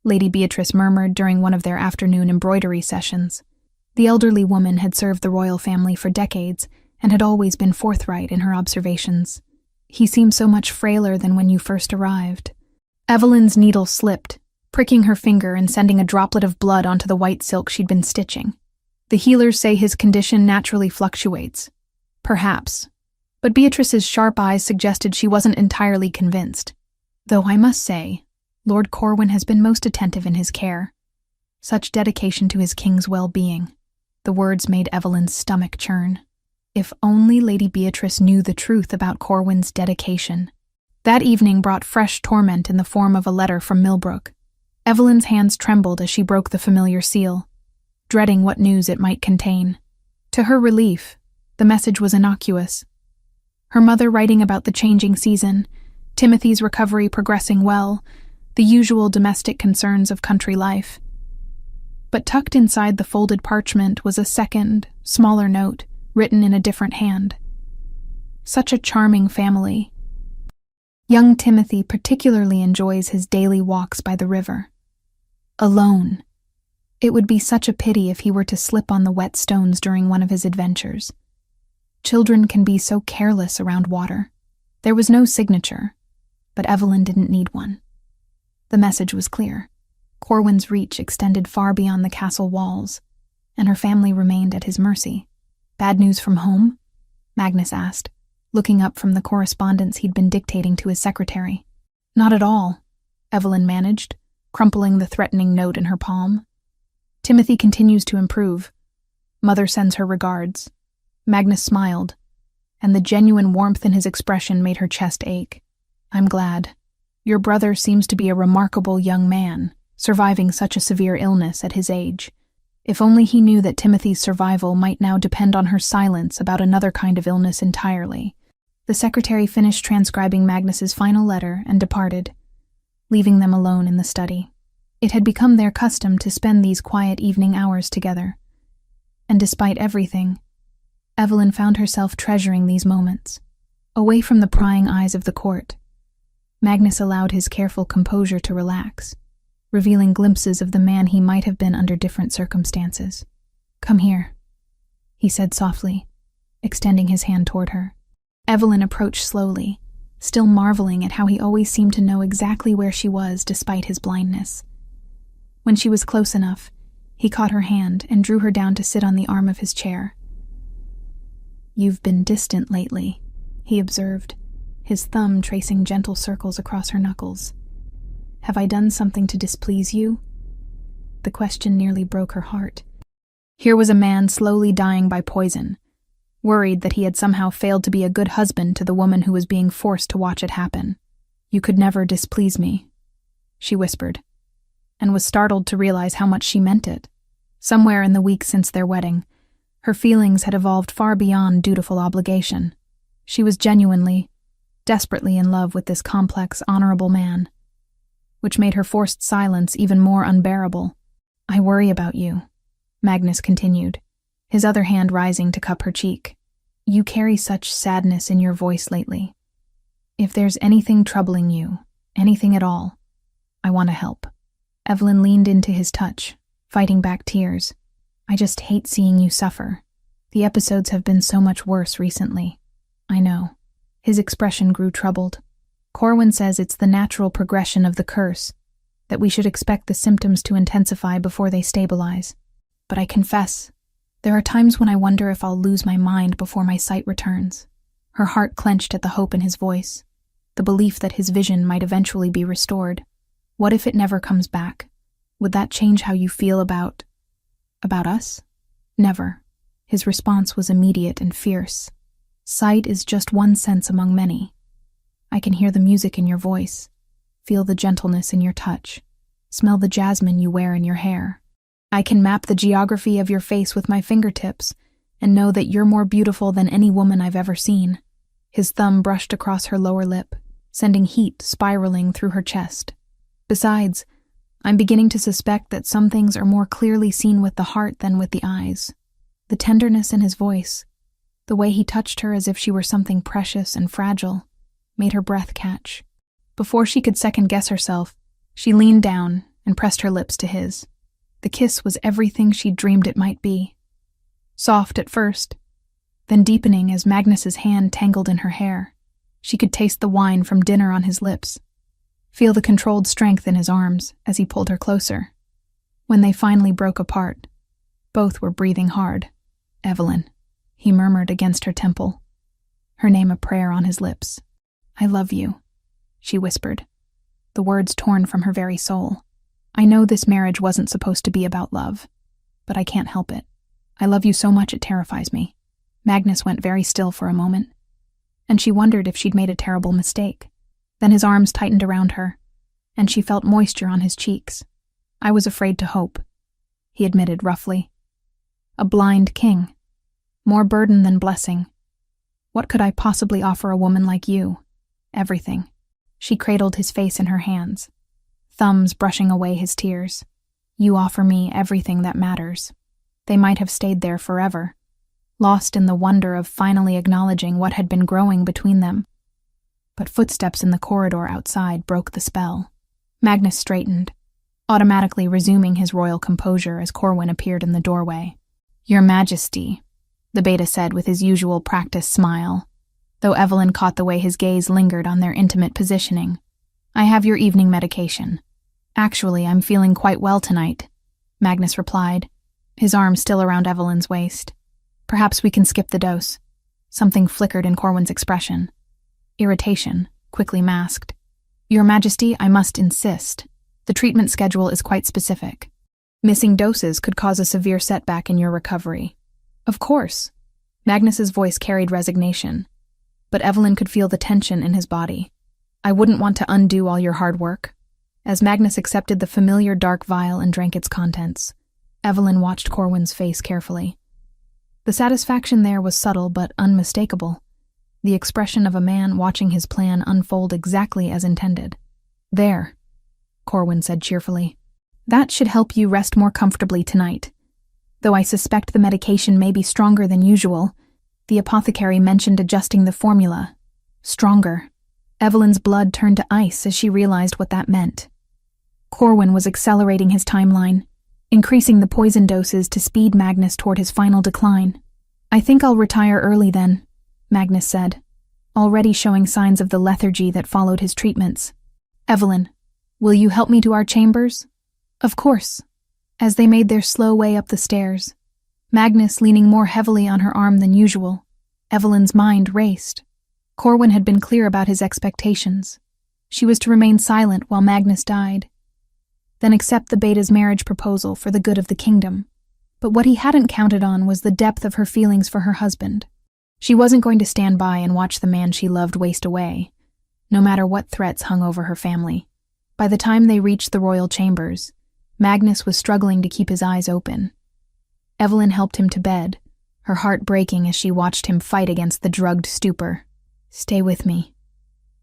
Lady Beatrice murmured during one of their afternoon embroidery sessions. The elderly woman had served the royal family for decades and had always been forthright in her observations. "He seems so much frailer than when you first arrived." Evelyn's needle slipped, pricking her finger and sending a droplet of blood onto the white silk she'd been stitching. "The healers say his condition naturally fluctuates." Perhaps. But Beatrice's sharp eyes suggested she wasn't entirely convinced. "Though I must say, Lord Corwin has been most attentive in his care. Such dedication to his king's well-being." The words made Evelyn's stomach churn. If only Lady Beatrice knew the truth about Corwin's dedication. That evening brought fresh torment in the form of a letter from Millbrook. Evelyn's hands trembled as she broke the familiar seal, dreading what news it might contain. To her relief, the message was innocuous. Her mother writing about the changing season, Timothy's recovery progressing well, the usual domestic concerns of country life. But tucked inside the folded parchment was a second, smaller note, written in a different hand. "Such a charming family. Young Timothy particularly enjoys his daily walks by the river. Alone. It would be such a pity if he were to slip on the wet stones during one of his adventures. Children can be so careless around water." There was no signature, but Evelyn didn't need one. The message was clear. Corwin's reach extended far beyond the castle walls, and her family remained at his mercy. "Bad news from home?" Magnus asked, looking up from the correspondence he'd been dictating to his secretary. "Not at all," Evelyn managed, crumpling the threatening note in her palm. "Timothy continues to improve. Mother sends her regards." Magnus smiled, and the genuine warmth in his expression made her chest ache. "I'm glad. Your brother seems to be a remarkable young man, surviving such a severe illness at his age. If only he knew that Timothy's survival might now depend on her silence about another kind of illness entirely." The secretary finished transcribing Magnus's final letter and departed, leaving them alone in the study. It had become their custom to spend these quiet evening hours together, and despite everything, Evelyn found herself treasuring these moments. Away from the prying eyes of the court, Magnus allowed his careful composure to relax, revealing glimpses of the man he might have been under different circumstances. "Come here," he said softly, extending his hand toward her. Evelyn approached slowly, still marveling at how he always seemed to know exactly where she was despite his blindness. When she was close enough, he caught her hand and drew her down to sit on the arm of his chair. "You've been distant lately," he observed, his thumb tracing gentle circles across her knuckles. "Have I done something to displease you?" The question nearly broke her heart. Here was a man slowly dying by poison, worried that he had somehow failed to be a good husband to the woman who was being forced to watch it happen. "You could never displease me," she whispered, and was startled to realize how much she meant it. Somewhere in the week since their wedding, her feelings had evolved far beyond dutiful obligation. She was genuinely, desperately in love with this complex, honorable man, which made her forced silence even more unbearable. "I worry about you," Magnus continued, his other hand rising to cup her cheek. "You carry such sadness in your voice lately. If there's anything troubling you, anything at all, I want to help." Evelyn leaned into his touch, fighting back tears. "I just hate seeing you suffer. The episodes have been so much worse recently." "I know." His expression grew troubled. "Corwin says it's the natural progression of the curse, that we should expect the symptoms to intensify before they stabilize. But I confess, There are times when I wonder if I'll lose my mind before my sight returns. Her heart clenched at the hope in his voice, the belief that his vision might eventually be restored. What if it never comes back? Would that change how you feel about us? Never. His response was immediate and fierce. Sight is just one sense among many. I can hear the music in your voice, feel the gentleness in your touch, smell the jasmine you wear in your hair. I can map the geography of your face with my fingertips and know that you're more beautiful than any woman I've ever seen. His thumb brushed across her lower lip, sending heat spiraling through her chest. Besides, I'm beginning to suspect that some things are more clearly seen with the heart than with the eyes. The tenderness in his voice, the way he touched her as if she were something precious and fragile, made her breath catch. Before she could second-guess herself, she leaned down and pressed her lips to his. The kiss was everything she'd dreamed it might be. Soft at first, then deepening as Magnus's hand tangled in her hair. She could taste the wine from dinner on his lips, feel the controlled strength in his arms as he pulled her closer. When they finally broke apart, both were breathing hard. "Evelyn," he murmured against her temple, her name a prayer on his lips. "I love you," she whispered, the words torn from her very soul. "I know this marriage wasn't supposed to be about love, but I can't help it. I love you so much it terrifies me." Magnus went very still for a moment, and she wondered if she'd made a terrible mistake. Then his arms tightened around her, and she felt moisture on his cheeks. "I was afraid to hope," he admitted roughly. "A blind king. More burden than blessing. What could I possibly offer a woman like you?" "Everything." She cradled his face in her hands, thumbs brushing away his tears. "You offer me everything that matters." They might have stayed there forever, lost in the wonder of finally acknowledging what had been growing between them. But footsteps in the corridor outside broke the spell. Magnus straightened, automatically resuming his royal composure as Corwin appeared in the doorway. "Your Majesty," the beta said with his usual practiced smile, though Evelyn caught the way his gaze lingered on their intimate positioning. "I have your evening medication." "Actually, I'm feeling quite well tonight," Magnus replied, his arm still around Evelyn's waist. "Perhaps we can skip the dose." Something flickered in Corwin's expression. Irritation, quickly masked. "Your Majesty, I must insist. The treatment schedule is quite specific. Missing doses could cause a severe setback in your recovery." "Of course." Magnus's voice carried resignation, but Evelyn could feel the tension in his body. "I wouldn't want to undo all your hard work." As Magnus accepted the familiar dark vial and drank its contents, Evelyn watched Corwin's face carefully. The satisfaction there was subtle but unmistakable, the expression of a man watching his plan unfold exactly as intended. "There," Corwin said cheerfully. "That should help you rest more comfortably tonight. Though I suspect the medication may be stronger than usual, the apothecary mentioned adjusting the formula. Stronger." Evelyn's blood turned to ice as she realized what that meant. Corwin was accelerating his timeline, increasing the poison doses to speed Magnus toward his final decline. "I think I'll retire early then," Magnus said, already showing signs of the lethargy that followed his treatments. "Evelyn, will you help me to our chambers?" "Of course." As they made their slow way up the stairs, Magnus leaning more heavily on her arm than usual, Evelyn's mind raced. Corwin had been clear about his expectations. She was to remain silent while Magnus died, then accept the beta's marriage proposal for the good of the kingdom. But what he hadn't counted on was the depth of her feelings for her husband. She wasn't going to stand by and watch the man she loved waste away, no matter what threats hung over her family. By the time they reached the royal chambers, Magnus was struggling to keep his eyes open. Evelyn helped him to bed, her heart breaking as she watched him fight against the drugged stupor. "Stay with me,"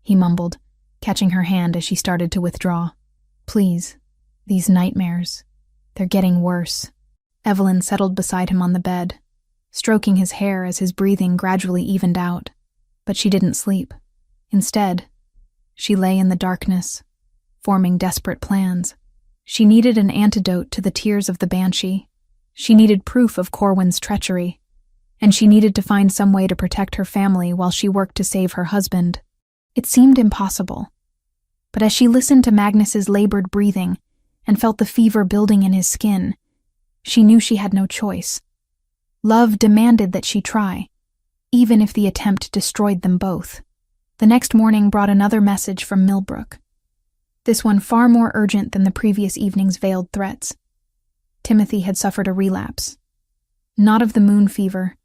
he mumbled, catching her hand as she started to withdraw. "Please. These nightmares, they're getting worse." Evelyn settled beside him on the bed, stroking his hair as his breathing gradually evened out. But she didn't sleep. Instead, she lay in the darkness, forming desperate plans. She needed an antidote to the tears of the banshee. She needed proof of Corwin's treachery, and she needed to find some way to protect her family while she worked to save her husband. It seemed impossible. But as she listened to Magnus's labored breathing and felt the fever building in his skin, she knew she had no choice. Love demanded that she try, even if the attempt destroyed them both. The next morning brought another message from Millbrook. This one far more urgent than the previous evening's veiled threats. Timothy had suffered a relapse. Not of the moon fever,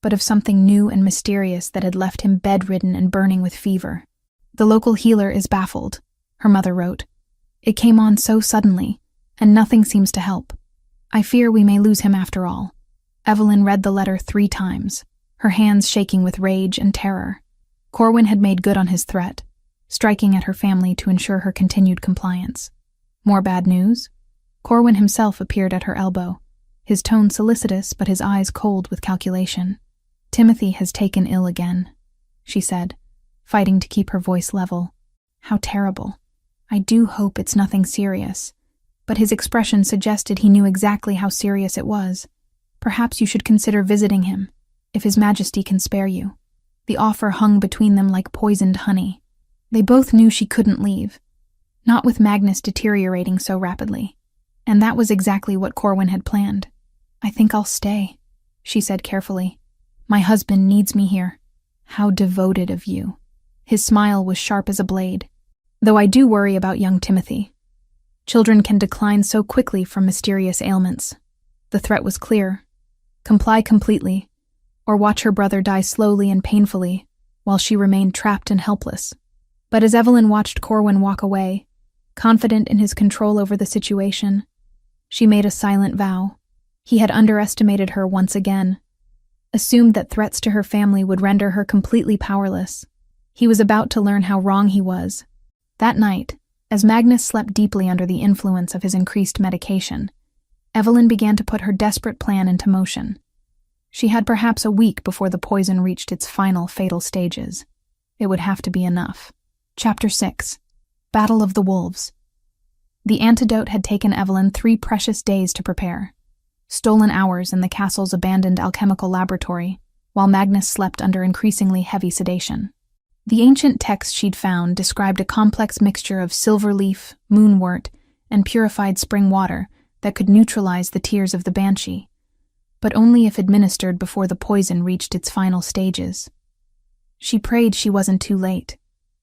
but of something new and mysterious that had left him bedridden and burning with fever. The local healer is baffled, her mother wrote. It came on so suddenly, and nothing seems to help. I fear we may lose him after all. Evelyn read the letter 3 times, her hands shaking with rage and terror. Corwin had made good on his threat, striking at her family to ensure her continued compliance. More bad news? Corwin himself appeared at her elbow, his tone solicitous but his eyes cold with calculation. Timothy has taken ill again, she said, fighting to keep her voice level. How terrible. I do hope it's nothing serious. But his expression suggested he knew exactly how serious it was. Perhaps you should consider visiting him, if His Majesty can spare you. The offer hung between them like poisoned honey. They both knew she couldn't leave, not with Magnus deteriorating so rapidly. And that was exactly what Corwin had planned. I think I'll stay, she said carefully. My husband needs me here. How devoted of you. His smile was sharp as a blade. Though I do worry about young Timothy. Children can decline so quickly from mysterious ailments. The threat was clear. Comply completely, or watch her brother die slowly and painfully, while she remained trapped and helpless. But as Evelyn watched Corwin walk away, confident in his control over the situation, she made a silent vow. He had underestimated her once again, assumed that threats to her family would render her completely powerless. He was about to learn how wrong he was. That night, as Magnus slept deeply under the influence of his increased medication, Evelyn began to put her desperate plan into motion. She had perhaps a week before the poison reached its final fatal stages. It would have to be enough. Chapter 6. Battle of the Wolves. The antidote had taken Evelyn 3 precious days to prepare. Stolen hours in the castle's abandoned alchemical laboratory, while Magnus slept under increasingly heavy sedation. The ancient text she'd found described a complex mixture of silver leaf, moonwort, and purified spring water that could neutralize the tears of the banshee, but only if administered before the poison reached its final stages. She prayed she wasn't too late.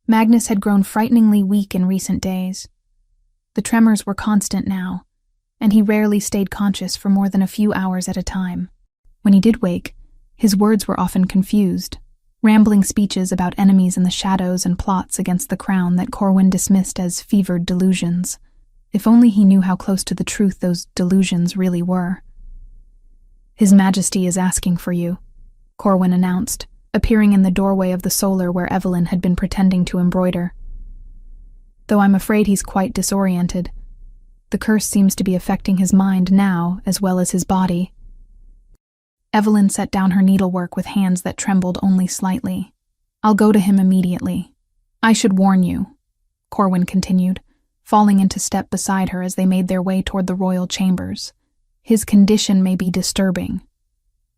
Magnus had grown frighteningly weak in recent days. The tremors were constant now, and he rarely stayed conscious for more than a few hours at a time. When he did wake, his words were often confused, rambling speeches about enemies in the shadows and plots against the crown that Corwin dismissed as fevered delusions. If only he knew how close to the truth those delusions really were. His Majesty is asking for you, Corwin announced, appearing in the doorway of the solar where Evelyn had been pretending to embroider. Though I'm afraid he's quite disoriented. The curse seems to be affecting his mind now as well as his body. Evelyn set down her needlework with hands that trembled only slightly. I'll go to him immediately. I should warn you, Corwin continued, falling into step beside her as they made their way toward the royal chambers. His condition may be disturbing.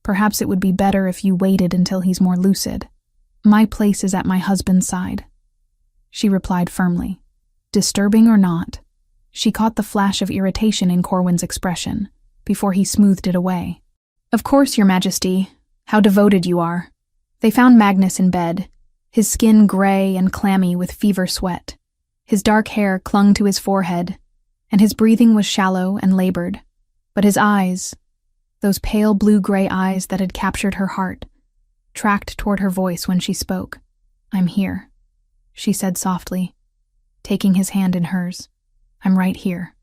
Perhaps it would be better if you waited until he's more lucid. My place is at my husband's side, she replied firmly. Disturbing or not, she caught the flash of irritation in Corwin's expression, before he smoothed it away. Of course, Your Majesty. How devoted you are. They found Magnus in bed, his skin gray and clammy with fever sweat. His dark hair clung to his forehead, and his breathing was shallow and labored. But his eyes, those pale blue-gray eyes that had captured her heart, tracked toward her voice when she spoke. I'm here, she said softly, taking his hand in hers. I'm right here.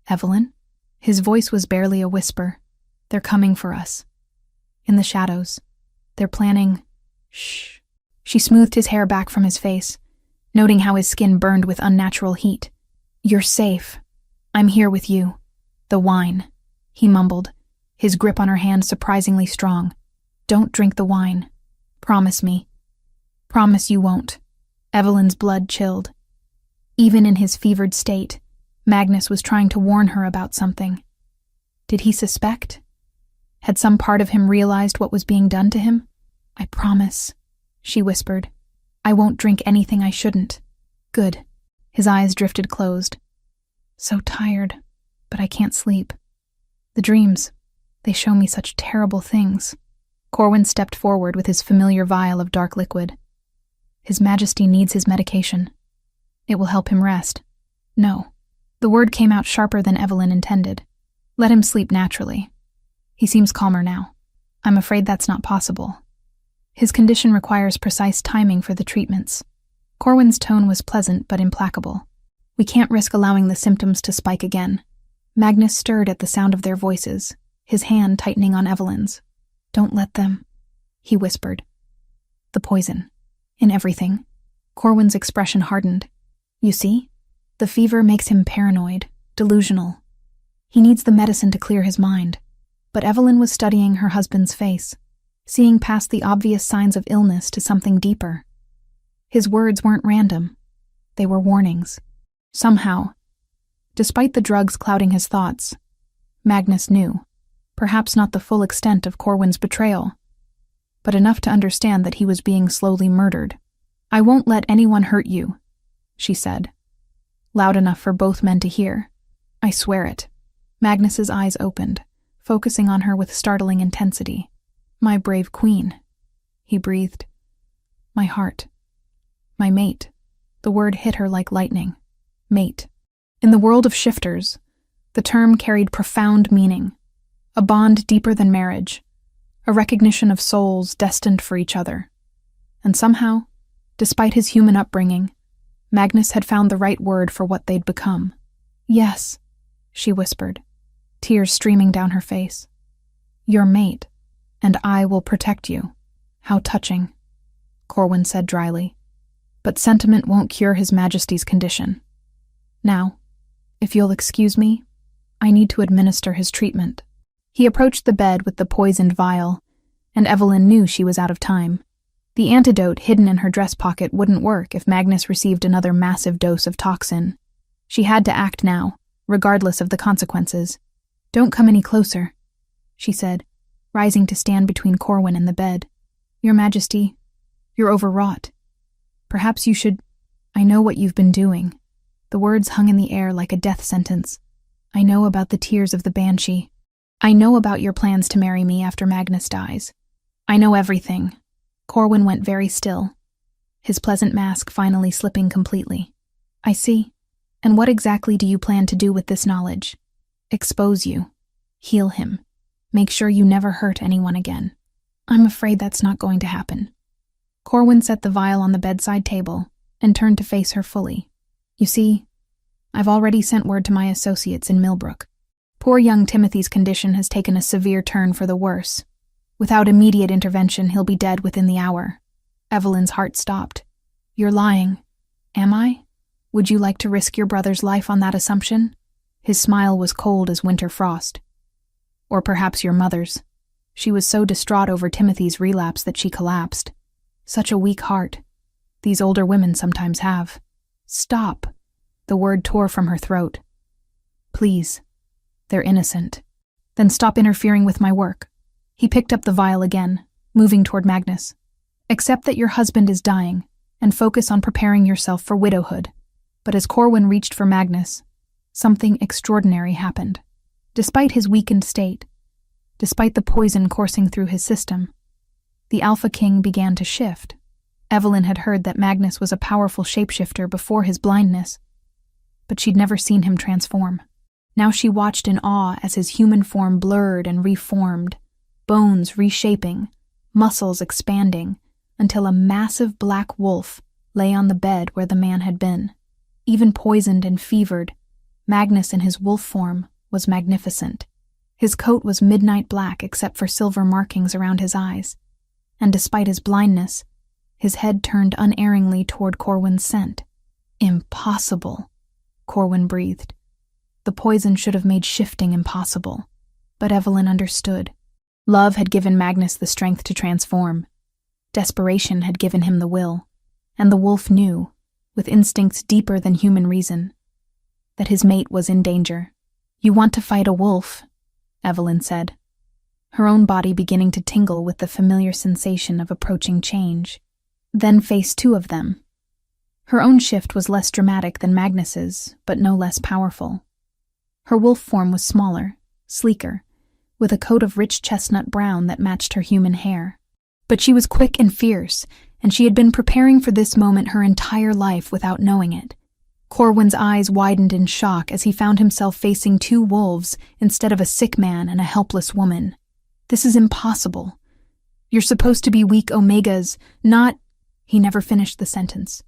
Evelyn? His voice was barely a whisper. They're coming for us. In the shadows. They're planning. Shh. She smoothed his hair back from his face, noting how his skin burned with unnatural heat. You're safe. I'm here with you. The wine, he mumbled, his grip on her hand surprisingly strong. Don't drink the wine. Promise me. Promise you won't. Evelyn's blood chilled. Even in his fevered state, Magnus was trying to warn her about something. Did he suspect? Had some part of him realized what was being done to him? I promise, she whispered. I won't drink anything I shouldn't. Good. His eyes drifted closed. So tired, but I can't sleep. The dreams, they show me such terrible things. Corwin stepped forward with his familiar vial of dark liquid. His Majesty needs his medication. It will help him rest. No. The word came out sharper than Evelyn intended. Let him sleep naturally. He seems calmer now. I'm afraid that's not possible. His condition requires precise timing for the treatments. Corwin's tone was pleasant but implacable. We can't risk allowing the symptoms to spike again. Magnus stirred at the sound of their voices, his hand tightening on Evelyn's. Don't let them, he whispered. The poison. In everything. Corwin's expression hardened. You see? The fever makes him paranoid, delusional. He needs the medicine to clear his mind. But Evelyn was studying her husband's face, seeing past the obvious signs of illness to something deeper. His words weren't random. They were warnings. Somehow, despite the drugs clouding his thoughts, Magnus knew, perhaps not the full extent of Corwin's betrayal, but enough to understand that he was being slowly murdered. I won't let anyone hurt you, she said, loud enough for both men to hear. I swear it. Magnus's eyes opened, focusing on her with startling intensity. My brave queen, he breathed. My heart. My mate. The word hit her like lightning. Mate. In the world of shifters, the term carried profound meaning. A bond deeper than marriage. A recognition of souls destined for each other. And somehow, despite his human upbringing, Magnus had found the right word for what they'd become. Yes, she whispered, tears streaming down her face. Your mate, and I will protect you. How touching, Corwin said dryly. But sentiment won't cure His Majesty's condition. Now, if you'll excuse me, I need to administer his treatment. He approached the bed with the poisoned vial, and Evelyn knew she was out of time. The antidote hidden in her dress pocket wouldn't work if Magnus received another massive dose of toxin. She had to act now, regardless of the consequences. Don't come any closer, she said, rising to stand between Corwin and the bed. Your Majesty, you're overwrought. Perhaps you should... I know what you've been doing. The words hung in the air like a death sentence. I know about the tears of the banshee. I know about your plans to marry me after Magnus dies. I know everything. Corwin went very still, his pleasant mask finally slipping completely. I see. And what exactly do you plan to do with this knowledge? Expose you. Heal him. Make sure you never hurt anyone again. I'm afraid that's not going to happen. Corwin set the vial on the bedside table and turned to face her fully. You see, I've already sent word to my associates in Millbrook. Poor young Timothy's condition has taken a severe turn for the worse. Without immediate intervention, he'll be dead within the hour. Evelyn's heart stopped. You're lying. Am I? Would you like to risk your brother's life on that assumption? His smile was cold as winter frost. Or perhaps your mother's. She was so distraught over Timothy's relapse that she collapsed. Such a weak heart. These older women sometimes have. Stop. The word tore from her throat. Please. They're innocent. Then stop interfering with my work. He picked up the vial again, moving toward Magnus. Accept that your husband is dying, and focus on preparing yourself for widowhood. But as Corwin reached for Magnus, something extraordinary happened. Despite his weakened state, despite the poison coursing through his system, the Alpha King began to shift. Evelyn had heard that Magnus was a powerful shapeshifter before his blindness, but she'd never seen him transform. Now she watched in awe as his human form blurred and reformed, bones reshaping, muscles expanding, until a massive black wolf lay on the bed where the man had been. Even poisoned and fevered, Magnus in his wolf form was magnificent. His coat was midnight black except for silver markings around his eyes, and despite his blindness, his head turned unerringly toward Corwin's scent. Impossible, Corwin breathed. The poison should have made shifting impossible, but Evelyn understood. Love had given Magnus the strength to transform. Desperation had given him the will, and the wolf knew, with instincts deeper than human reason, that his mate was in danger. You want to fight a wolf, Evelyn said, her own body beginning to tingle with the familiar sensation of approaching change. Then face two of them. Her own shift was less dramatic than Magnus's, but no less powerful. Her wolf form was smaller, sleeker, with a coat of rich chestnut brown that matched her human hair. But she was quick and fierce, and she had been preparing for this moment her entire life without knowing it. Corwin's eyes widened in shock as he found himself facing two wolves instead of a sick man and a helpless woman. This is impossible. You're supposed to be weak Omegas, not— He never finished the sentence.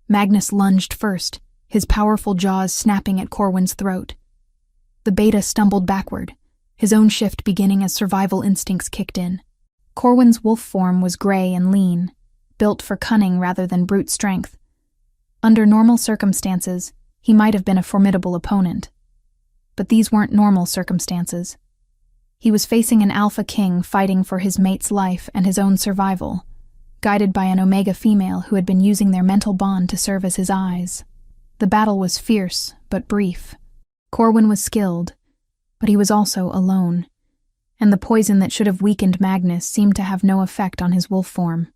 Magnus lunged first, his powerful jaws snapping at Corwin's throat. The beta stumbled backward, his own shift beginning as survival instincts kicked in. Corwin's wolf form was gray and lean, built for cunning rather than brute strength. Under normal circumstances, he might have been a formidable opponent. But these weren't normal circumstances. He was facing an alpha king fighting for his mate's life and his own survival, guided by an Omega female who had been using their mental bond to serve as his eyes. The battle was fierce, but brief. Corwin was skilled, but he was also alone, and the poison that should have weakened Magnus seemed to have no effect on his wolf form.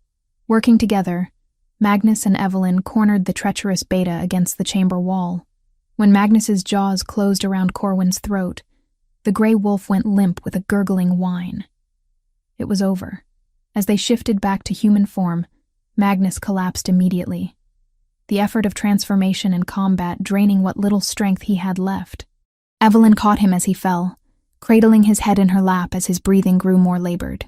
Working together, Magnus and Evelyn cornered the treacherous beta against the chamber wall. When Magnus's jaws closed around Corwin's throat, the gray wolf went limp with a gurgling whine. It was over. As they shifted back to human form, Magnus collapsed immediately, the effort of transformation and combat draining what little strength he had left. Evelyn caught him as he fell, cradling his head in her lap as his breathing grew more labored.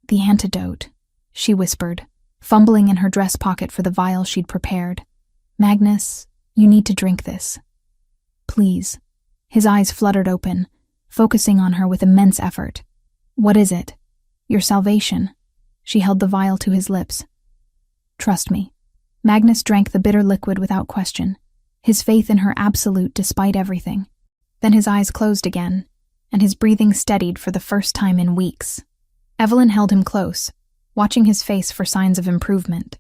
"The antidote," she whispered, fumbling in her dress pocket for the vial she'd prepared. "Magnus, you need to drink this. Please." His eyes fluttered open, focusing on her with immense effort. "What is it?" "Your salvation." She held the vial to his lips. "Trust me." Magnus drank the bitter liquid without question, his faith in her absolute despite everything. Then his eyes closed again, and his breathing steadied for the first time in weeks. Evelyn held him close, watching his face for signs of improvement.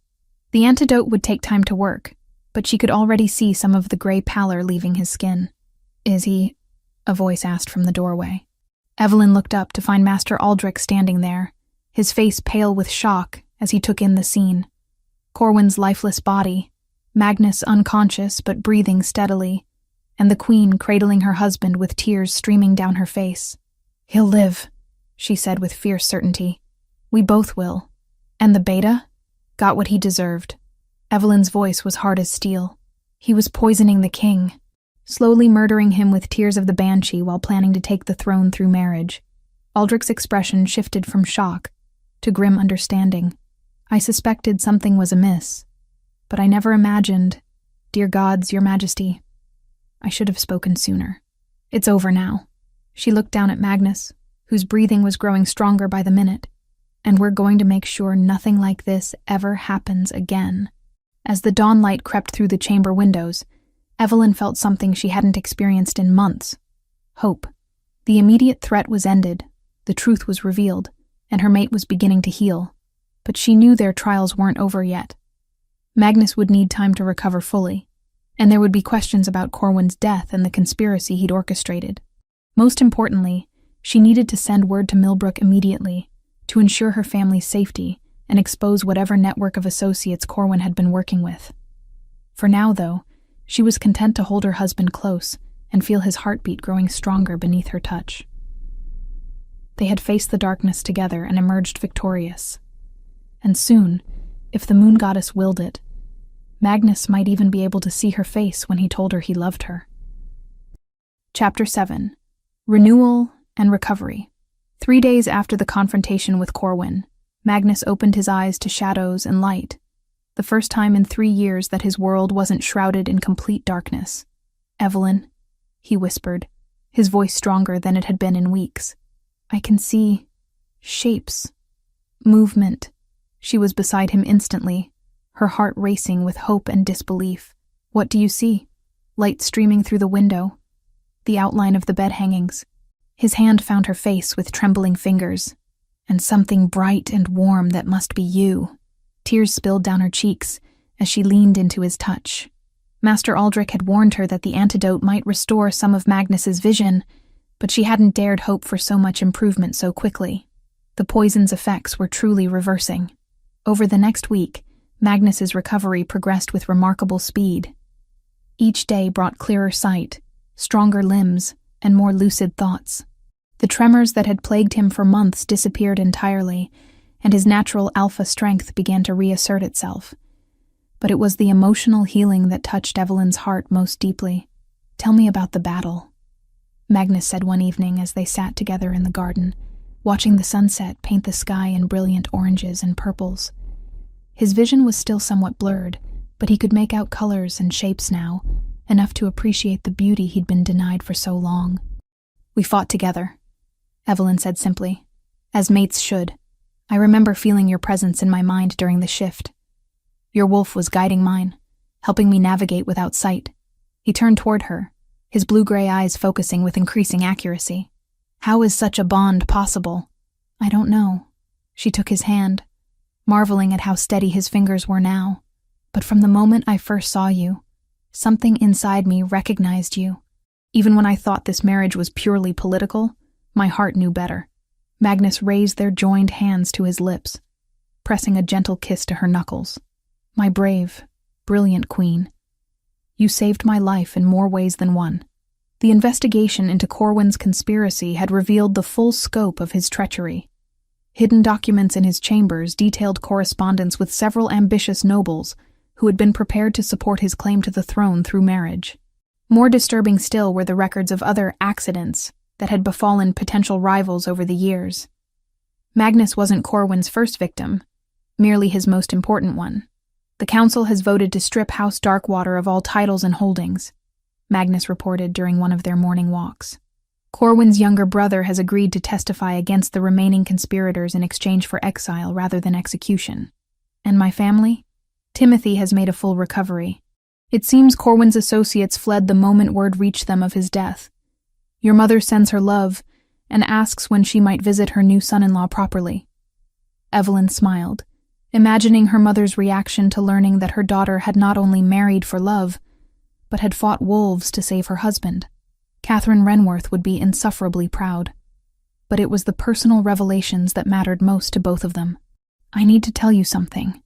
The antidote would take time to work, but she could already see some of the gray pallor leaving his skin. "Is he?" a voice asked from the doorway. Evelyn looked up to find Master Aldrich standing there, his face pale with shock as he took in the scene. Corwin's lifeless body, Magnus unconscious but breathing steadily, and the Queen cradling her husband with tears streaming down her face. "He'll live," she said with fierce certainty. "We both will." "And the beta?" "Got what he deserved." Evelyn's voice was hard as steel. "He was poisoning the king, slowly murdering him with tears of the banshee while planning to take the throne through marriage." Aldrich's expression shifted from shock to grim understanding. "I suspected something was amiss, but I never imagined— Dear gods, your majesty, I should have spoken sooner. It's over now." She looked down at Magnus, whose breathing was growing stronger by the minute. "And we're going to make sure nothing like this ever happens again." As the dawnlight crept through the chamber windows, Evelyn felt something she hadn't experienced in months. Hope. The immediate threat was ended, the truth was revealed, and her mate was beginning to heal. But she knew their trials weren't over yet. Magnus would need time to recover fully, and there would be questions about Corwin's death and the conspiracy he'd orchestrated. Most importantly, she needed to send word to Millbrook immediately to ensure her family's safety and expose whatever network of associates Corwin had been working with. For now, though, she was content to hold her husband close and feel his heartbeat growing stronger beneath her touch. They had faced the darkness together and emerged victorious. And soon, if the moon goddess willed it, Magnus might even be able to see her face when he told her he loved her. Chapter 7. Renewal and Recovery. 3 days after the confrontation with Corwin, Magnus opened his eyes to shadows and light, the first time in 3 years that his world wasn't shrouded in complete darkness. "Evelyn," he whispered, his voice stronger than it had been in weeks. "I can see shapes, movement." She was beside him instantly, her heart racing with hope and disbelief. "What do you see?" "Light streaming through the window. The outline of the bed hangings." His hand found her face with trembling fingers. "And something bright and warm that must be you." Tears spilled down her cheeks as she leaned into his touch. Master Aldrich had warned her that the antidote might restore some of Magnus's vision, but she hadn't dared hope for so much improvement so quickly. The poison's effects were truly reversing. Over the next week, Magnus's recovery progressed with remarkable speed. Each day brought clearer sight, stronger limbs, and more lucid thoughts. The tremors that had plagued him for months disappeared entirely, and his natural alpha strength began to reassert itself. But it was the emotional healing that touched Evelyn's heart most deeply. "Tell me about the battle," Magnus said one evening as they sat together in the garden, watching the sunset paint the sky in brilliant oranges and purples. His vision was still somewhat blurred, but he could make out colors and shapes now, enough to appreciate the beauty he'd been denied for so long. "We fought together," Evelyn said simply, "as mates should. I remember feeling your presence in my mind during the shift. Your wolf was guiding mine, helping me navigate without sight." He turned toward her, his blue-gray eyes focusing with increasing accuracy. "How is such a bond possible?" "I don't know." She took his hand, marveling at how steady his fingers were now. "But from the moment I first saw you, something inside me recognized you. Even when I thought this marriage was purely political, my heart knew better." Magnus raised their joined hands to his lips, pressing a gentle kiss to her knuckles. "My brave, brilliant queen. You saved my life in more ways than one." The investigation into Corwin's conspiracy had revealed the full scope of his treachery. Hidden documents in his chambers detailed correspondence with several ambitious nobles who had been prepared to support his claim to the throne through marriage. More disturbing still were the records of other accidents that had befallen potential rivals over the years. Magnus wasn't Corwin's first victim, merely his most important one. "The council has voted to strip House Darkwater of all titles and holdings," Magnus reported during one of their morning walks. "Corwin's younger brother has agreed to testify against the remaining conspirators in exchange for exile rather than execution. And my family? Timothy has made a full recovery. It seems Corwin's associates fled the moment word reached them of his death. Your mother sends her love and asks when she might visit her new son-in-law properly." Evelyn smiled, imagining her mother's reaction to learning that her daughter had not only married for love, but had fought wolves to save her husband. Catherine Renworth would be insufferably proud. But it was the personal revelations that mattered most to both of them. "I need to tell you something,"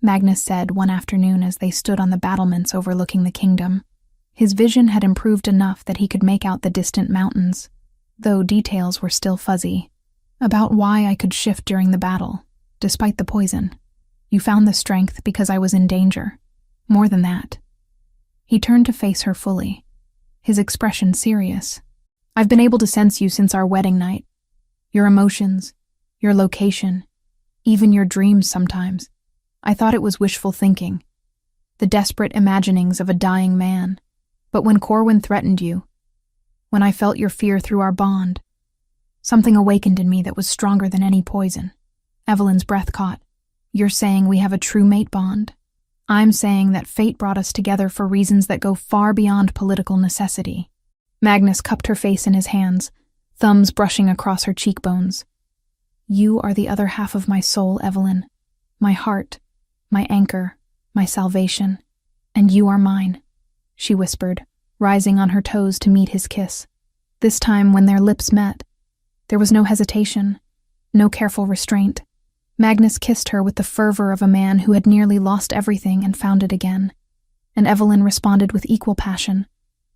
Magnus said one afternoon as they stood on the battlements overlooking the kingdom. His vision had improved enough that he could make out the distant mountains, though details were still fuzzy. "About why I could shift during the battle, despite the poison. You found the strength because I was in danger. More than that." He turned to face her fully, his expression serious. "I've been able to sense you since our wedding night. Your emotions, your location, even your dreams sometimes. I thought it was wishful thinking, the desperate imaginings of a dying man. But when Corwin threatened you, when I felt your fear through our bond, something awakened in me that was stronger than any poison." Evelyn's breath caught. "You're saying we have a true mate bond?" "I'm saying that fate brought us together for reasons that go far beyond political necessity." Magnus cupped her face in his hands, thumbs brushing across her cheekbones. "You are the other half of my soul, Evelyn. My heart, my anchor, my salvation. And you are mine," she whispered, rising on her toes to meet his kiss. This time, when their lips met, there was no hesitation, no careful restraint. Magnus kissed her with the fervor of a man who had nearly lost everything and found it again, and Evelyn responded with equal passion,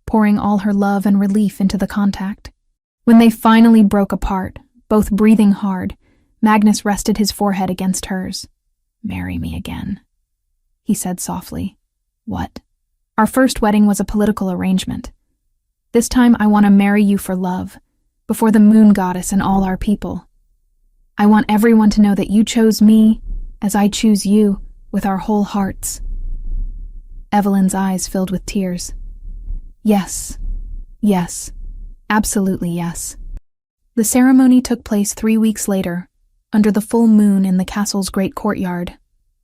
pouring all her love and relief into the contact. When they finally broke apart, both breathing hard, Magnus rested his forehead against hers. "Marry me again," he said softly. "What?" "Our first wedding was a political arrangement. This time I want to marry you for love, before the moon goddess and all our people. I want everyone to know that you chose me, as I choose you, with our whole hearts." Evelyn's eyes filled with tears. "Yes, yes, absolutely yes." The ceremony took place 3 weeks later, under the full moon in the castle's great courtyard.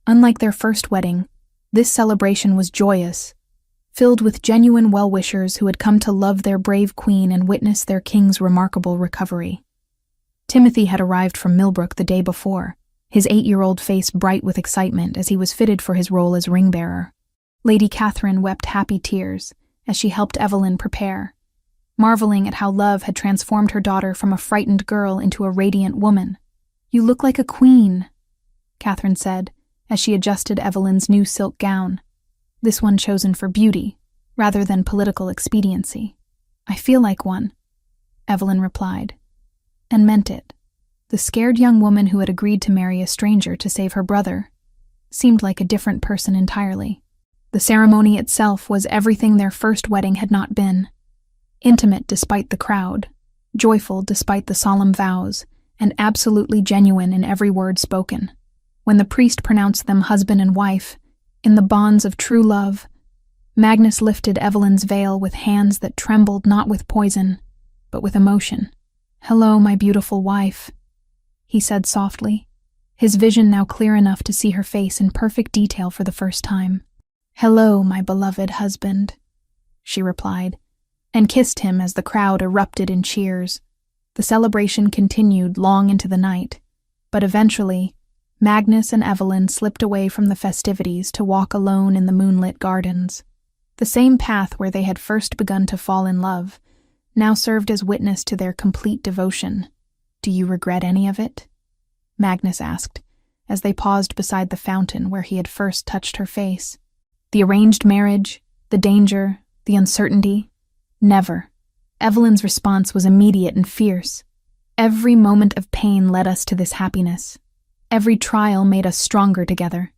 Unlike their first wedding, this celebration was joyous, filled with genuine well-wishers who had come to love their brave queen and witness their king's remarkable recovery. Timothy had arrived from Millbrook the day before, his 8-year-old face bright with excitement as he was fitted for his role as ring-bearer. Lady Catherine wept happy tears as she helped Evelyn prepare, marveling at how love had transformed her daughter from a frightened girl into a radiant woman. "You look like a queen," Catherine said, as she adjusted Evelyn's new silk gown, this one chosen for beauty, rather than political expediency. "I feel like one," Evelyn replied, and meant it. The scared young woman who had agreed to marry a stranger to save her brother seemed like a different person entirely. The ceremony itself was everything their first wedding had not been. Intimate despite the crowd, joyful despite the solemn vows, and absolutely genuine in every word spoken. When the priest pronounced them husband and wife, in the bonds of true love, Magnus lifted Evelyn's veil with hands that trembled not with poison, but with emotion. "Hello, my beautiful wife," he said softly, his vision now clear enough to see her face in perfect detail for the first time. "Hello, my beloved husband," she replied, and kissed him as the crowd erupted in cheers. The celebration continued long into the night, but eventually, Magnus and Evelyn slipped away from the festivities to walk alone in the moonlit gardens. The same path where they had first begun to fall in love now served as witness to their complete devotion. "Do you regret any of it?" Magnus asked, as they paused beside the fountain where he had first touched her face. "The arranged marriage, the danger, the uncertainty? Never." Evelyn's response was immediate and fierce. "Every moment of pain led us to this happiness. Every trial made us stronger together.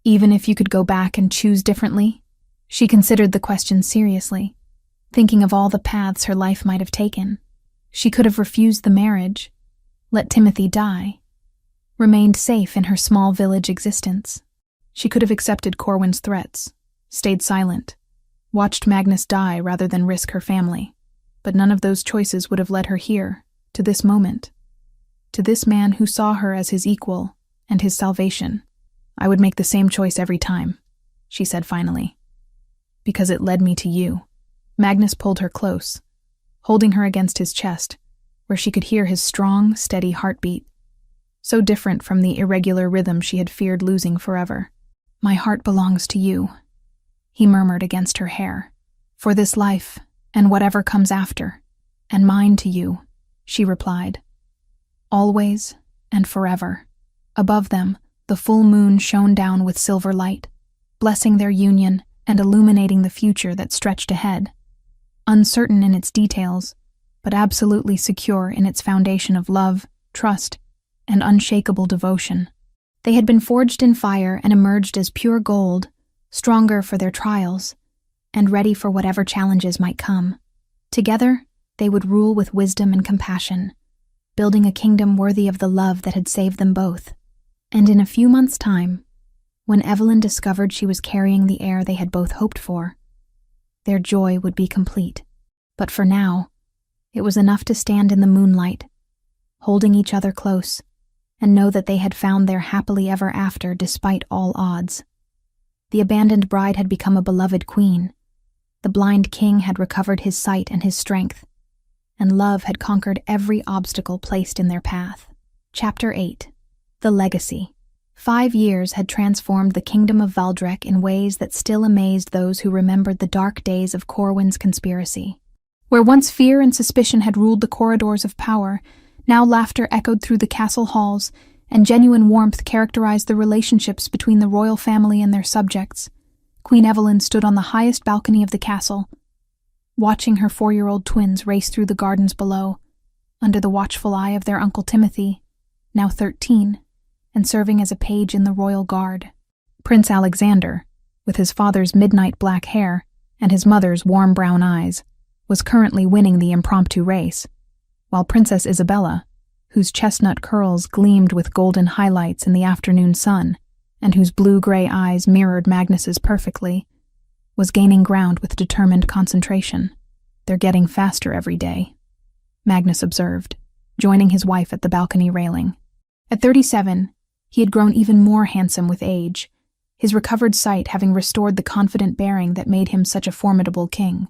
Even if you could go back and choose differently?" She considered the question seriously, thinking of all the paths her life might have taken. She could have refused the marriage, let Timothy die, remained safe in her small village existence. She could have accepted Corwin's threats, stayed silent, watched Magnus die rather than risk her family. But none of those choices would have led her here, to this moment, to this man who saw her as his equal and his salvation. "I would make the same choice every time," she said finally, "because it led me to you." Magnus pulled her close, holding her against his chest, where she could hear his strong, steady heartbeat, so different from the irregular rhythm she had feared losing forever. "My heart belongs to you," he murmured against her hair, "for this life and whatever comes after, and mine to you," she replied. "Always and forever." Above them, the full moon shone down with silver light, blessing their union and illuminating the future that stretched ahead. Uncertain in its details, but absolutely secure in its foundation of love, trust, and unshakable devotion. They had been forged in fire and emerged as pure gold, stronger for their trials, and ready for whatever challenges might come. Together, they would rule with wisdom and compassion, building a kingdom worthy of the love that had saved them both. And in a few months' time, when Evelyn discovered she was carrying the heir they had both hoped for, their joy would be complete. But for now, it was enough to stand in the moonlight, holding each other close, and know that they had found their happily ever after despite all odds. The abandoned bride had become a beloved queen, the blind king had recovered his sight and his strength, and love had conquered every obstacle placed in their path. Chapter 8. The Legacy. 5 years had transformed the kingdom of Valdrek in ways that still amazed those who remembered the dark days of Corwin's conspiracy. Where once fear and suspicion had ruled the corridors of power, now laughter echoed through the castle halls, and genuine warmth characterized the relationships between the royal family and their subjects. Queen Evelyn stood on the highest balcony of the castle, watching her 4-year-old twins race through the gardens below, under the watchful eye of their Uncle Timothy, now 13, and serving as a page in the royal guard. Prince Alexander, with his father's midnight black hair and his mother's warm brown eyes, was currently winning the impromptu race, while Princess Isabella, whose chestnut curls gleamed with golden highlights in the afternoon sun, and whose blue-gray eyes mirrored Magnus's perfectly, was gaining ground with determined concentration. "They're getting faster every day," Magnus observed, joining his wife at the balcony railing. At 37, he had grown even more handsome with age, his recovered sight having restored the confident bearing that made him such a formidable king.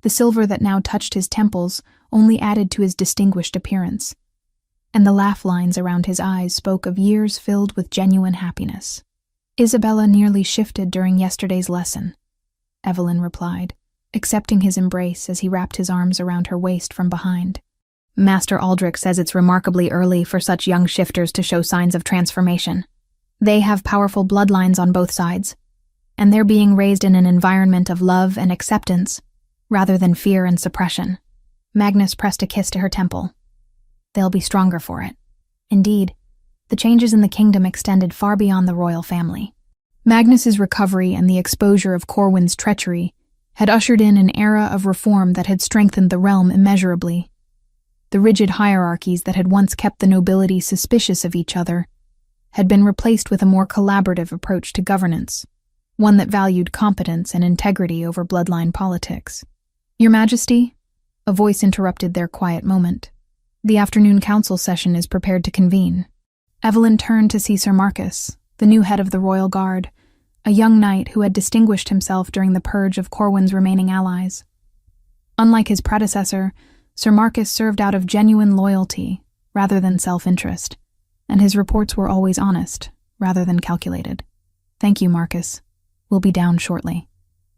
The silver that now touched his temples only added to his distinguished appearance, and the laugh lines around his eyes spoke of years filled with genuine happiness. "Isabella nearly shifted during yesterday's lesson," Evelyn replied, accepting his embrace as he wrapped his arms around her waist from behind. "Master Aldrich says it's remarkably early for such young shifters to show signs of transformation. They have powerful bloodlines on both sides, and they're being raised in an environment of love and acceptance, rather than fear and suppression." Magnus pressed a kiss to her temple, they'll be stronger for it. Indeed, the changes in the kingdom extended far beyond the royal family. Magnus's recovery and the exposure of Corwin's treachery had ushered in an era of reform that had strengthened the realm immeasurably. The rigid hierarchies that had once kept the nobility suspicious of each other had been replaced with a more collaborative approach to governance, one that valued competence and integrity over bloodline politics. "Your Majesty," a voice interrupted their quiet moment. "The afternoon council session is prepared to convene." Evelyn turned to see Sir Marcus, the new head of the royal guard, a young knight who had distinguished himself during the purge of Corwin's remaining allies. Unlike his predecessor, Sir Marcus served out of genuine loyalty rather than self-interest, and his reports were always honest rather than calculated. "Thank you, Marcus. We'll be down shortly."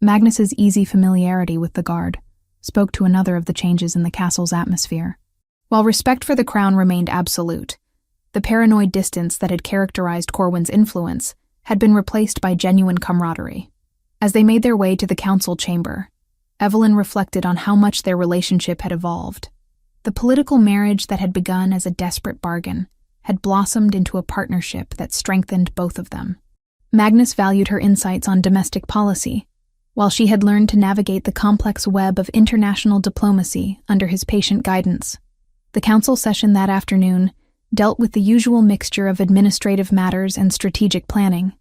Magnus's easy familiarity with the guard spoke to another of the changes in the castle's atmosphere. While respect for the crown remained absolute, the paranoid distance that had characterized Corwin's influence had been replaced by genuine camaraderie. As they made their way to the council chamber, Evelyn reflected on how much their relationship had evolved. The political marriage that had begun as a desperate bargain had blossomed into a partnership that strengthened both of them. Magnus valued her insights on domestic policy, while she had learned to navigate the complex web of international diplomacy under his patient guidance. The council session that afternoon dealt with the usual mixture of administrative matters and strategic planning.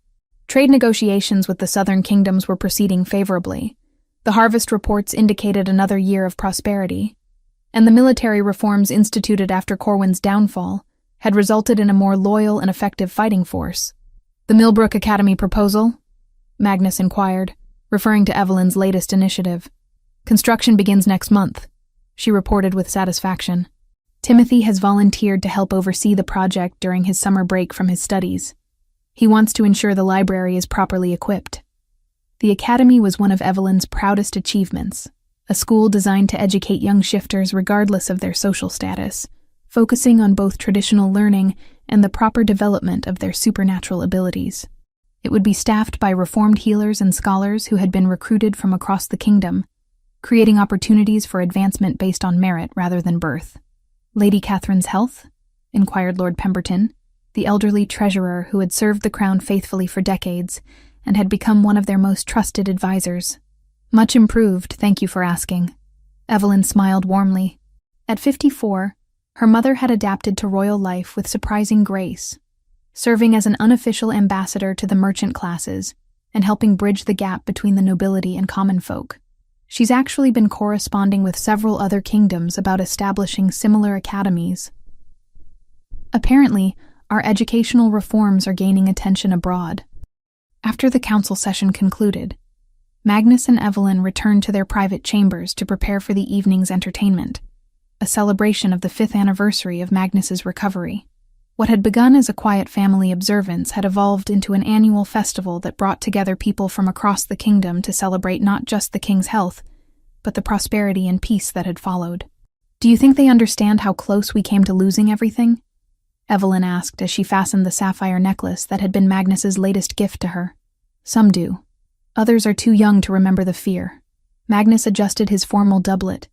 Trade negotiations with the southern kingdoms were proceeding favorably. The harvest reports indicated another year of prosperity, and the military reforms instituted after Corwin's downfall had resulted in a more loyal and effective fighting force. "The Millbrook Academy proposal?" Magnus inquired, referring to Evelyn's latest initiative. "Construction begins next month," she reported with satisfaction. "Timothy has volunteered to help oversee the project during his summer break from his studies. He wants to ensure the library is properly equipped." The academy was one of Evelyn's proudest achievements, a school designed to educate young shifters regardless of their social status, focusing on both traditional learning and the proper development of their supernatural abilities. It would be staffed by reformed healers and scholars who had been recruited from across the kingdom, creating opportunities for advancement based on merit rather than birth. "Lady Catherine's health?" inquired Lord Pemberton, the elderly treasurer who had served the crown faithfully for decades and had become one of their most trusted advisors. "Much improved, thank you for asking." Evelyn smiled warmly. At 54, her mother had adapted to royal life with surprising grace, serving as an unofficial ambassador to the merchant classes and helping bridge the gap between the nobility and common folk. She's actually been corresponding with several other kingdoms about establishing similar academies. Apparently, our educational reforms are gaining attention abroad. After the council session concluded, Magnus and Evelyn returned to their private chambers to prepare for the evening's entertainment, a celebration of the 5th anniversary of Magnus's recovery. What had begun as a quiet family observance had evolved into an annual festival that brought together people from across the kingdom to celebrate not just the king's health, but the prosperity and peace that had followed. "Do you think they understand how close we came to losing everything?" Evelyn asked as she fastened the sapphire necklace that had been Magnus's latest gift to her. "Some do. Others are too young to remember the fear." Magnus adjusted his formal doublet,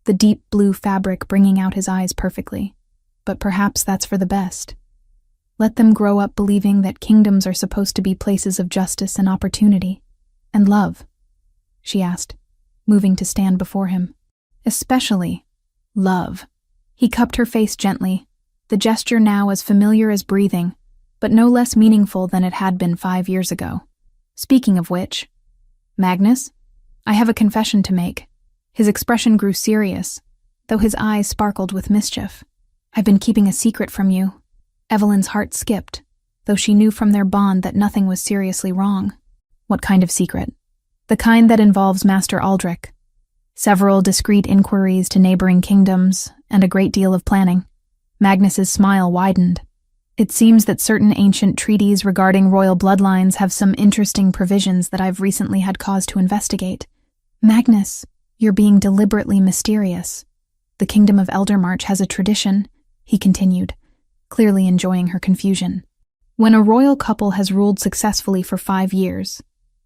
the deep blue fabric bringing out his eyes perfectly. "But perhaps that's for the best. Let them grow up believing that kingdoms are supposed to be places of justice and opportunity. And love," she asked, moving to stand before him. "Especially love." He cupped her face gently, the gesture now as familiar as breathing, but no less meaningful than it had been 5 years ago. "Speaking of which, Magnus, I have a confession to make." His expression grew serious, though his eyes sparkled with mischief. "I've been keeping a secret from you." Evelyn's heart skipped, though she knew from their bond that nothing was seriously wrong. "What kind of secret?" "The kind that involves Master Aldrich. Several discreet inquiries to neighboring kingdoms, and a great deal of planning." Magnus's smile widened. "It seems that certain ancient treaties regarding royal bloodlines have some interesting provisions that I've recently had cause to investigate." "Magnus, you're being deliberately mysterious. The Kingdom of Eldermarch has a tradition," he continued, clearly enjoying her confusion. "When a royal couple has ruled successfully for 5 years,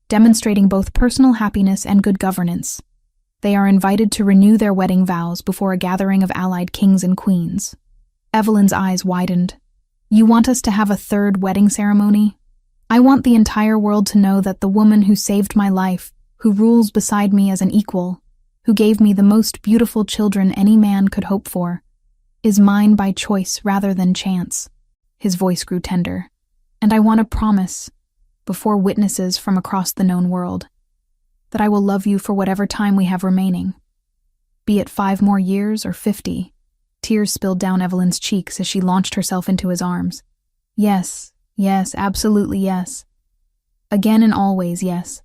demonstrating both personal happiness and good governance, they are invited to renew their wedding vows before a gathering of allied kings and queens." Evelyn's eyes widened. You want us to have a third wedding ceremony? I want the entire world to know that the woman who saved my life, who rules beside me as an equal, who gave me the most beautiful children any man could hope for, is mine by choice rather than chance. His voice grew tender. And I want to promise, before witnesses from across the known world, that I will love you for whatever time we have remaining. Be it 5 more years or 50. Tears spilled down Evelyn's cheeks as she launched herself into his arms. Yes, absolutely yes. Again and always yes.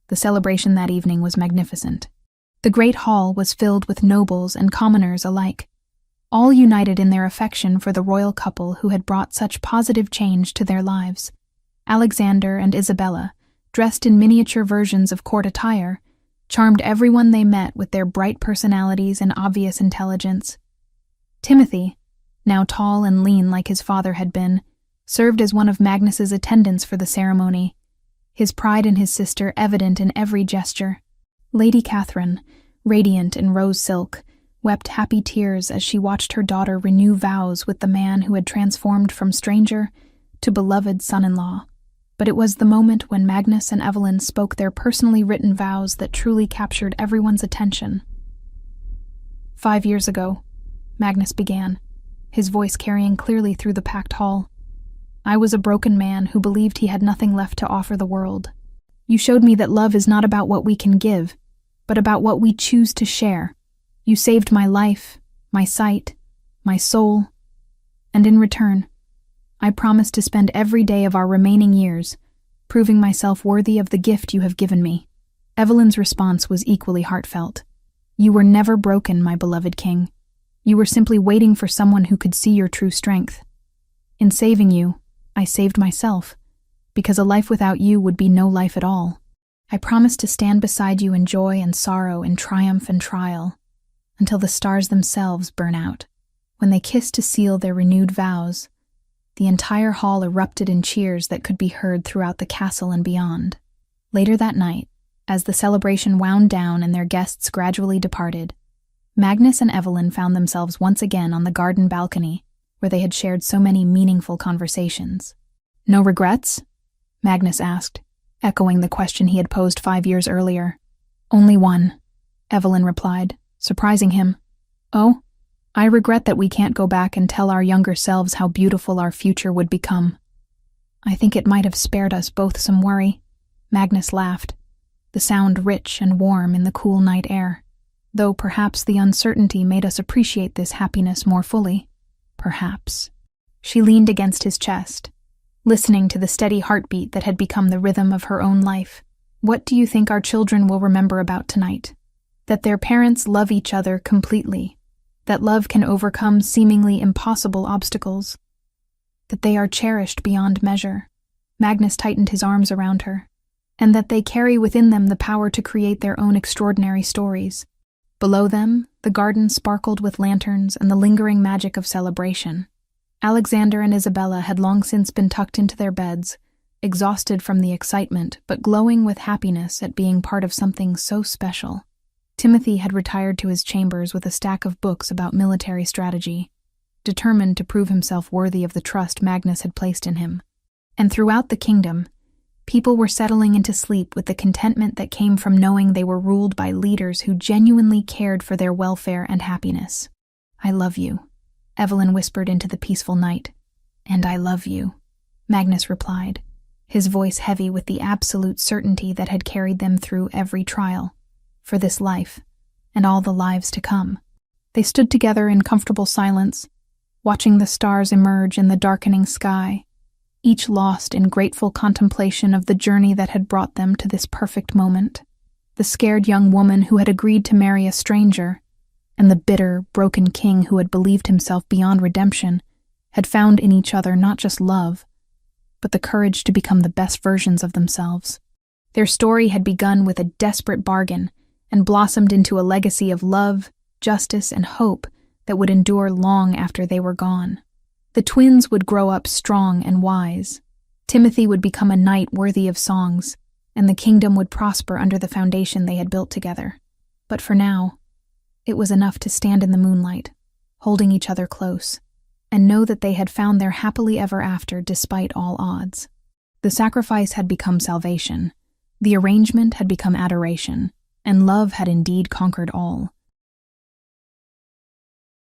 The celebration that evening was magnificent. The great hall was filled with nobles and commoners alike, all united in their affection for the royal couple who had brought such positive change to their lives. Alexander and Isabella, dressed in miniature versions of court attire, charmed everyone they met with their bright personalities and obvious intelligence. Timothy, now tall and lean like his father had been, served as one of Magnus's attendants for the ceremony, his pride in his sister evident in every gesture. Lady Catherine, radiant in rose silk, wept happy tears as she watched her daughter renew vows with the man who had transformed from stranger to beloved son-in-law. But it was the moment when Magnus and Evelyn spoke their personally written vows that truly captured everyone's attention. 5 years ago, Magnus began, his voice carrying clearly through the packed hall. I was a broken man who believed he had nothing left to offer the world. You showed me that love is not about what we can give, but about what we choose to share. You saved my life, my sight, my soul, and in return, I promise to spend every day of our remaining years proving myself worthy of the gift you have given me. Evelyn's response was equally heartfelt. You were never broken, my beloved king. You were simply waiting for someone who could see your true strength. In saving you, I saved myself, because a life without you would be no life at all. I promise to stand beside you in joy and sorrow, in triumph and trial, until the stars themselves burn out. When they kissed to seal their renewed vows, the entire hall erupted in cheers that could be heard throughout the castle and beyond. Later that night, as the celebration wound down and their guests gradually departed, Magnus and Evelyn found themselves once again on the garden balcony, where they had shared so many meaningful conversations. No regrets? Magnus asked, echoing the question he had posed 5 years earlier. Only one, Evelyn replied, surprising him. Oh? I regret that we can't go back and tell our younger selves how beautiful our future would become. I think it might have spared us both some worry. Magnus laughed, the sound rich and warm in the cool night air, though perhaps the uncertainty made us appreciate this happiness more fully. Perhaps. She leaned against his chest, listening to the steady heartbeat that had become the rhythm of her own life. What do you think our children will remember about tonight? That their parents love each other completely, that love can overcome seemingly impossible obstacles, that they are cherished beyond measure. Magnus tightened his arms around her, and that they carry within them the power to create their own extraordinary stories. Below them, the garden sparkled with lanterns and the lingering magic of celebration. Alexander and Isabella had long since been tucked into their beds, exhausted from the excitement, but glowing with happiness at being part of something so special. Timothy had retired to his chambers with a stack of books about military strategy, determined to prove himself worthy of the trust Magnus had placed in him. And throughout the kingdom, people were settling into sleep with the contentment that came from knowing they were ruled by leaders who genuinely cared for their welfare and happiness. I love you, Evelyn whispered into the peaceful night. And I love you, Magnus replied, his voice heavy with the absolute certainty that had carried them through every trial, for this life, and all the lives to come. They stood together in comfortable silence, watching the stars emerge in the darkening sky, each lost in grateful contemplation of the journey that had brought them to this perfect moment. The scared young woman who had agreed to marry a stranger, and the bitter, broken king who had believed himself beyond redemption, had found in each other not just love, but the courage to become the best versions of themselves. Their story had begun with a desperate bargain and blossomed into a legacy of love, justice, and hope that would endure long after they were gone. The twins would grow up strong and wise. Timothy would become a knight worthy of songs, and the kingdom would prosper under the foundation they had built together. But for now, it was enough to stand in the moonlight, holding each other close, and know that they had found their happily ever after despite all odds. The sacrifice had become salvation, the arrangement had become adoration, and love had indeed conquered all.